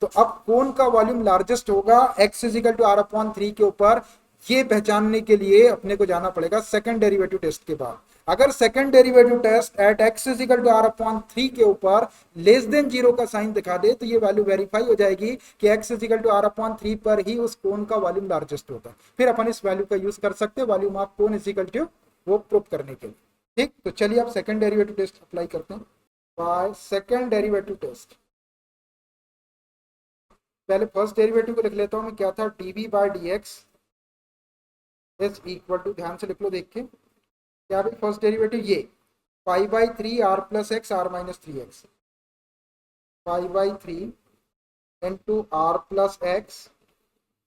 तो अब कोन का वॉल्यूम लार्जेस्ट होगा x is equal to r upon 3 के ऊपर, ये पहचानने के लिए अपने को जाना पड़ेगा सेकंड डेरिवेटिव टेस्ट के बाद। अगर second derivative test at x is equal to r upon 3 के ऊपर लेस देन 0 का साइन दिखा दे, तो ये वैल्यू वेरीफाई हो जाएगी कि x is equal to r upon 3 पर ही उस कोन का वॉल्यूम लार्जेस्ट होता है। फिर अपन इस वैल्यू का यूज कर सकते हैं volume of cone is equal to वो प्रूव करने के लिए। ठीक, तो चलिए अब सेकंड डेरिवेटिव टेस्ट अप्लाई करते हैं। बाय सेकंड डेरिवेटिव टेस्ट, पहले फर्स्ट डेरिवेटिव को लिख लेता हूं मैं, क्या था, dv by dx is equal to, ध्यान से लिख लो देख के, क्या भाई फर्स्ट डेरिवेटिव ये pi by 3 r plus X R minus 3x, pi by 3 into R plus X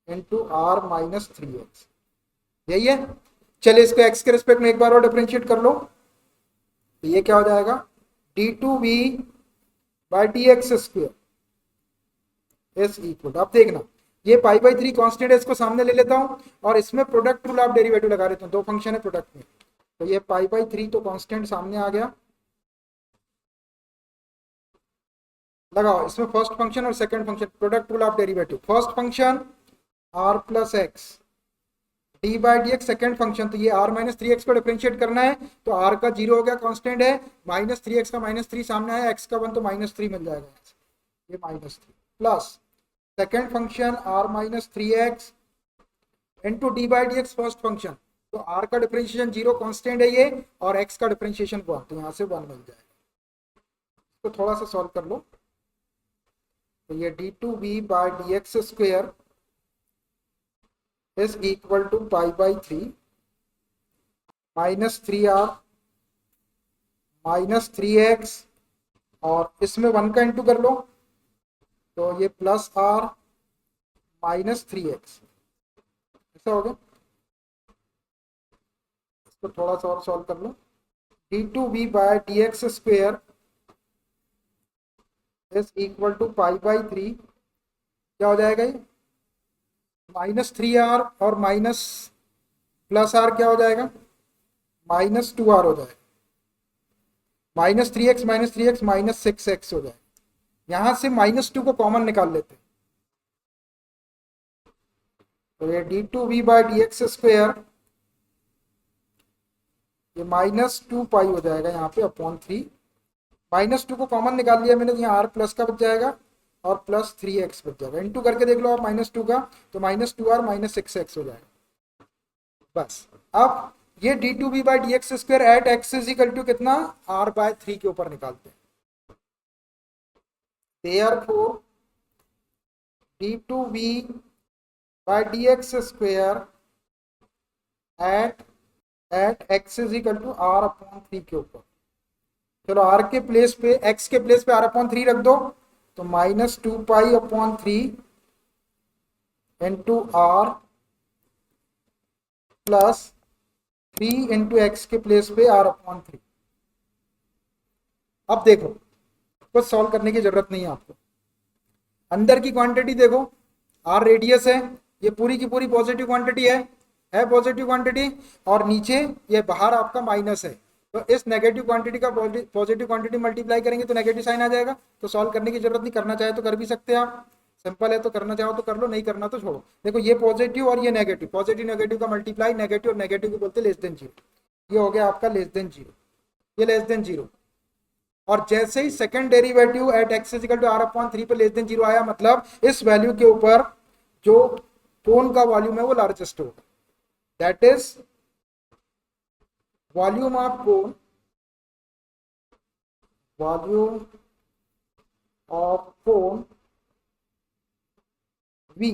into R minus 3x, यही है। चलिए इसको x के रिस्पेक्ट में एक बार और डिफरेंशिएट कर लो, तो ये क्या हो जाएगा, d2v by D X square is equal, अब देखना ये पाई बाई 3 कॉन्स्टेंट है, इसको सामने ले लेता हूं और इसमें प्रोडक्ट रूल ऑफ डेरिवेटिव लगा देता हूं, दो फंक्शन है प्रोडक्ट में, तो ये पाई बाई 3 तो कांस्टेंट सामने आ गया, लगाओ इसमें फर्स्ट फंक्शन और second function, product rule of derivative, first function r plus x D by D X, second function, तो ये r माइनस 3x को डिफरेंशिएट करना है, तो r का 0 हो गया, कांस्टेंट है, माइनस 3x का माइनस 3 सामने आया, x का 1 तो माइनस 3 मिल जाएगा, ये minus 3 plus second function r minus 3x into D by D x first function, तो r का डिफरेंशिएशन 0 कांस्टेंट है ये, और x का डिफरेंशिएशन 1, तो यहाँ से 1 मिल जाएगा। तो थोड़ा सा सॉल्व कर लो, तो ये d2v by D X square is equal to pi by 3 minus 3r minus 3x, और इसमें 1 का इंटू कर लो, तो ये प्लस r माइनस 3x, ऐसा हो गया। इसको थोड़ा सा और सॉल्व कर लो, d2v by dx square is equal to pi by 3, क्या हो जाएगा ये, माइनस 3r और माइनस प्लस r क्या हो जाएगा, माइनस 2r हो जाएगा, माइनस 3x माइनस 6x हो जाएगा। यहां से माइनस 2 को कॉमन निकाल लेते हैं, तो ये d2v by D X square, ये माइनस 2 पाई हो जाएगा यहाँ पे अपॉन 3, माइनस 2 को कॉमन निकाल लिया मैंने, तो यहाँ r प्लस का बच जाएगा और प्लस 3x बच जाएगा, इंटू करके देख लो आप माइनस 2 का, तो माइनस 2r माइनस 6x हो जाएगा। बस अब ये d2v by D X square at x is equal to कितना, r बाय 3 के ऊपर निकालते हैं, therefore d2v by D X square at x is equal to r upon 3 के ऊपर, चलो r के प्लेस पे, x के प्लेस पे r अपॉन 3 रख दो, तो माइनस 2 पाई upon 3 into r plus 3 into x के प्लेस पे r अपॉन 3। अब देखो कुछ सॉल्व करने की जरूरत नहीं है आपको। अंदर की क्वांटिटी देखो, आर रेडियस है, ये पूरी की पूरी पॉजिटिव क्वांटिटी है पॉजिटिव क्वांटिटी, और नीचे ये बाहर आपका माइनस है। तो इस नेगेटिव क्वांटिटी का पॉजिटिव क्वांटिटी मल्टीप्लाई करेंगे तो नेगेटिव साइन आ जाएगा। तो सॉल्व करने की जरूरत नहीं, करना चाहे तो कर भी सकते हैं आप, सिंपल है, तो करना चाहो तो कर लो, नहीं करना तो छोड़ो। देखो ये पॉजिटिव और ये नेगेटिव, पॉजिटिव नेगेटिव का मल्टीप्लाई, नेगेटिव और नेगेटिव को बोलते लेस देन जीरो। ये हो गया आपका लेस देन जीरो, ये लेस देन जीरो। और जैसे ही second derivative at x equal to r upon 3 पे लेस देन जीरो आया, मतलब इस वैल्यू के ऊपर जो कोन का वॉल्यूम है वो लार्जेस्ट होगा, that is volume of cone, volume of cone V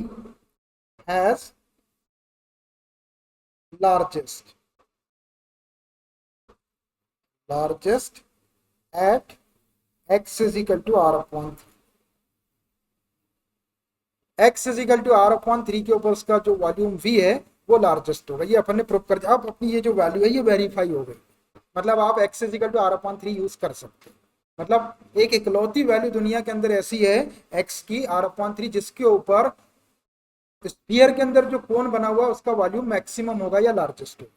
has largest at x is equal to r upon 3। x is equal to r upon 3 के ऊपर उसका जो वॉल्यूम v है वो लार्जेस्ट होगा। ये अपन ने प्रूव कर दिया। अब अपनी ये जो वैल्यू है ये वेरीफाई हो गई, मतलब आप x is equal to r upon 3 use कर सकते हैं। मतलब एक इकलौती वैल्यू दुनिया के अंदर ऐसी है x की r upon 3 जिसके ऊपर स्फीयर के अंदर जो कोन बना हुआ है उसका वॉल्यूम मैक्सिमम होगा या लार्जेस्ट होगा।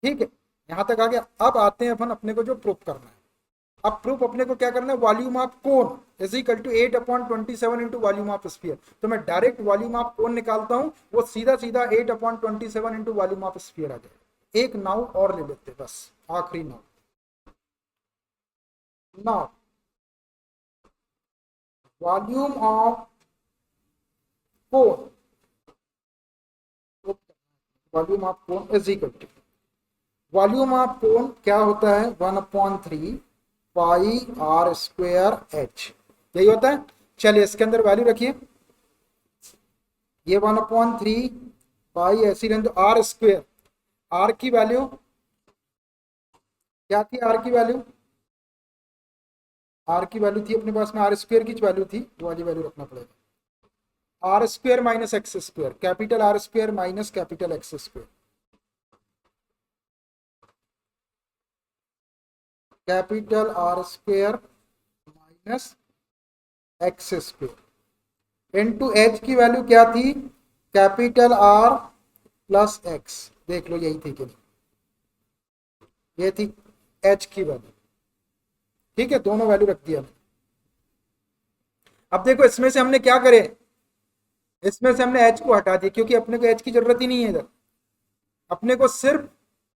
ठीक है, यहां तक आ गया। अब आते हैं अपन अपने को जो प्रूफ करना है। अब प्रूफ अपने को क्या करना है, volume of cone is equal to 8/27 into volume of sphere. तो मैं डायरेक्ट वॉल्यूम ऑफ कोन निकालता हूं, वो सीधा सीधा 8/27 इंटू वॉल्यूम ऑफ स्फीयर आ जाएगा। एक नाउ और ले लेते, बस आखिरी now. Now volume of cone, volume of cone is equal to, volume of cone क्या होता है, 1/3 पाई आर स्क्वायर एच, यही होता है। चलिए इसके अंदर वैल्यू रखिए, ये 1/3 पाई ऐसी रहने दो, आर स्क्वायर, आर की वैल्यू क्या थी, आर की वैल्यू, आर की वैल्यू थी अपने पास में, आर स्क्वायर की वैल्यू थी, वो वाली वैल्यू रखना पड़ेगा। R square minus x square, capital R square minus capital X square, capital R square minus x square into H की वैल्यू क्या थी, कैपिटल आर प्लस एक्स। देख लो यही थी कि नहीं, ये थी एच की वैल्यू। ठीक है, दोनों वैल्यू रख दिया। अब देखो इसमें से हमने क्या करे, इसमें से हमने एच को हटा दिया क्योंकि अपने को एच की जरूरत ही नहीं है इधर। अपने को सिर्फ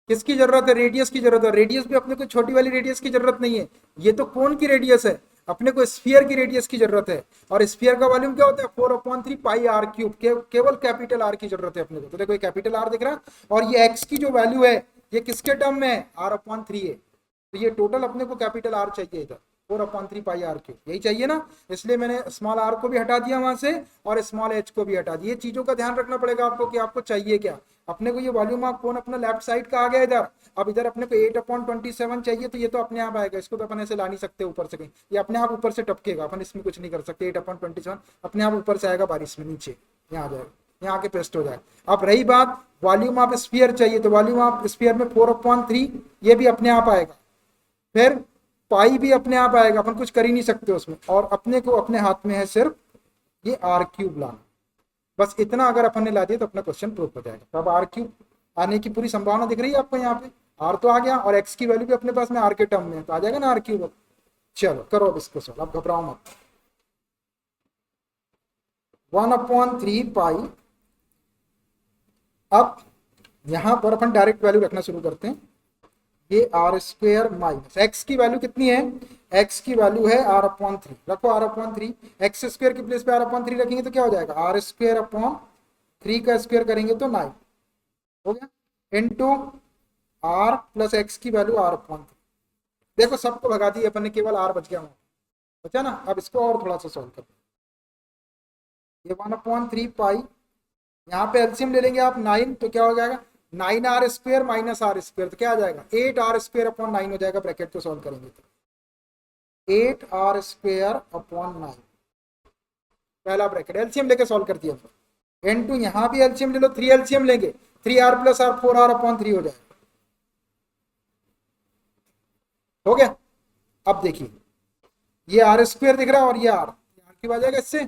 किसकी जरूरत है, रेडियस की जरूरत है। रेडियस भी अपने को छोटी वाली रेडियस की जरूरत नहीं है, ये तो कोन की रेडियस है, अपने को स्फीयर की रेडियस की जरूरत है। और स्फीयर का वॉल्यूम क्या होता है, 4/3 पाई आर क्यूब, केवल कैपिटल आर की जरूरत है अपने को। तो देखो ये कैपिटल आर दिख रहा है, और ये एक्स की जो वैल्यू है ये किसके टर्म में है, r/3 है। तो ये टोटल अपने को कैपिटल आर चाहिए इधर, 4/3 पाई आर क्यूब, यही चाहिए ना। इसलिए मैंने स्मॉल आर को भी हटा दिया वहां से और स्मॉल एच को भी हटा दिया। ये चीजों का ध्यान रखना पड़ेगा आपको कि आपको चाहिए क्या। अपने को ये वॉल्यूम ऑफ कोन अपना लेफ्ट साइड का आ गया इधर। अब इधर अपने को 8/27 चाहिए, तो ये तो अपने आप आएगा, इसको तो अपन ऐसे ला नहीं सकते ऊपर से कहीं, ये अपने आप ऊपर से टपकेगा, अपन इसमें कुछ नहीं कर सकते। 8/27 अपने आप ऊपर से आएगा बारिश में, नीचे यहाँ आ जाएगा, यहाँ आके पेस्ट हो जाएगा। अब रही बात वॉल्यूम ऑफ स्फीयर चाहिए, तो वॉल्यूम ऑफ स्फीयर में 4/3 ये भी अपने आप आएगा, फिर पाई भी अपने आप आएगा, अपन कुछ कर ही नहीं सकते उसमें। और अपने को अपने हाथ में है सिर्फ ये आर क्यूब लाना, बस इतना अगर अपन ने ला दिया तो अपना क्वेश्चन प्रूव हो जाएगा। तो अब आर क्यूब आने की पूरी संभावना दिख रही है आपको, यहाँ पे आर तो आ गया और एक्स की वैल्यू भी अपने पास में आर के टर्म में, तो आ जाएगा ना आर क्यूब। चलो करो अब इसको सॉल्व, अब घबराओ मत। 1/3 पाई, अब यहां पर अपन डायरेक्ट वैल्यू रखना शुरू करते हैं। ये आर स्क्वायर माइनस एक्स की वैल्यू कितनी है, एक्स की वैल्यू है r/3, रखो r/3, एक्स स्क्वायर की प्लेस पे r/3 रखेंगे तो क्या हो जाएगा, आर स्क्वायर अपॉन 3 का स्क्वायर करेंगे तो 9 हो गया, इनटू आर प्लस एक्स की वैल्यू r/3। देखो सबको भगा दी अपन ने, केवल r बच गया वहां, बचा ना। अब इसको और थोड़ा सा सॉल्व करते हैं। ये 1/3 पाई, यहाँ पे एलसीएम ले लेंगे आप 9, तो क्या हो जाएगा 9r square minus are square, तो क्या आ जाएगा 8r स्क्वायर अपॉन 9 हो जाएगा। ब्रैकेट को सॉल्व करेंगे तो 8r स्क्वायर अपॉन 9, पहला ब्रैकेट एलसीएम लेके सॉल्व कर दिया। इनटू यहाँ भी एलसीएम ले लो, 3 एलसीएम लेंगे, 3r plus are 4r upon 3 हो जाएगा, हो गया। अब देखिए ये आर स्क्वायर दिख रहा है और ये आर क्यूब आ जाएगा इससे।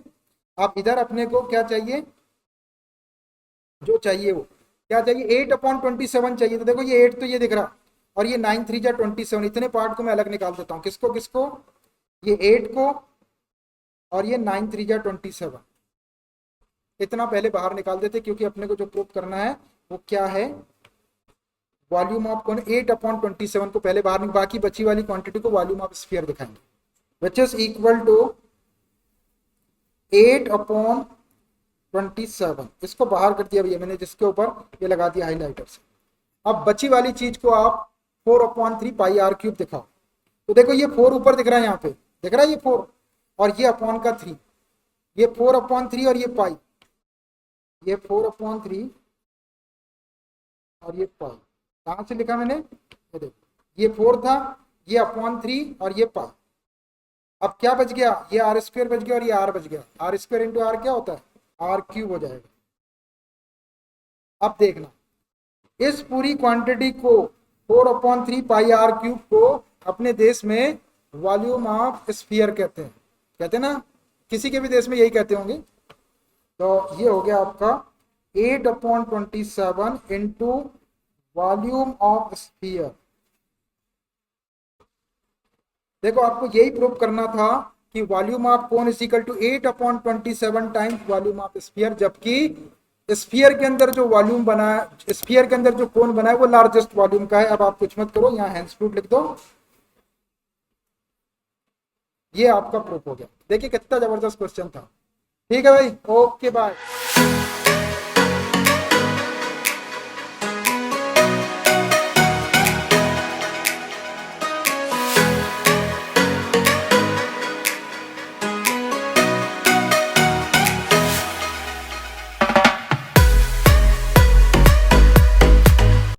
अब इधर अपने को क्या चाहिए, जो चाहिए वो क्या चाहिए, 8/27 चाहिए। तो देखो ये 8 तो ये दिख रहा, और ये 9 3 जा 27, इतने पार्ट को मैं अलग निकाल देता हूँ। किसको किसको, ये 8 को और ये 9 3 जा 27, इतना पहले बाहर निकाल देते, क्योंकि अपने को जो प्रूव करना है वो क्या है, वॉल्यूम ऑफ कौन, 8/27 को पहले बाहर, बाकी बची वाली क्वांटिटी को वॉल्यूम ऑफ स्फीयर दिखाएंगे, विच इज इक्वल टू 8/27। इसको बाहर कर दिया भैया मैंने, जिसके ऊपर ये लगा दिया हाईलाइटर से। अब बची वाली चीज को आप 4/3 पाई आर क्यूब दिखाओ। तो देखो ये 4 ऊपर दिख रहा है, यहाँ पे दिख रहा है ये 4, और ये अपॉन का 3, ये 4/3 और ये पाई, ये 4/3 और ये पाई। कहां से लिखा मैंने, ये देखो ये 4 था, ये अपॉन 3 और ये पाई। अब क्या बच गया, ये आर स्क्वायर बच गया और ये आर बच गया। आर स्क्वायर इंटू आर क्या होता है, आर क्यूब हो जाएगा। अब देखना, इस पूरी क्वांटिटी को 4/3 पाई आर क्यूब को अपने देश में वॉल्यूम ऑफ स्फीयर कहते हैं, कहते हैं ना, किसी के भी देश में यही कहते होंगे। तो ये हो गया आपका 8/27 इंटू वॉल्यूम ऑफ स्फीयर। देखो आपको यही प्रूव करना था कि volume of cone is equal to 8/27 times volume of sphere, जबकि स्फीयर के अंदर जो वॉल्यूम बना है, स्फीयर के अंदर जो कोन बना है वो लार्जेस्ट वॉल्यूम का है। अब आप कुछ मत करो, यहाँ हैंड्स फ्रूट लिख दो। ये आपका प्रूफ हो गया। देखिए कितना जबरदस्त क्वेश्चन था। ठीक है भाई, ओके बाय।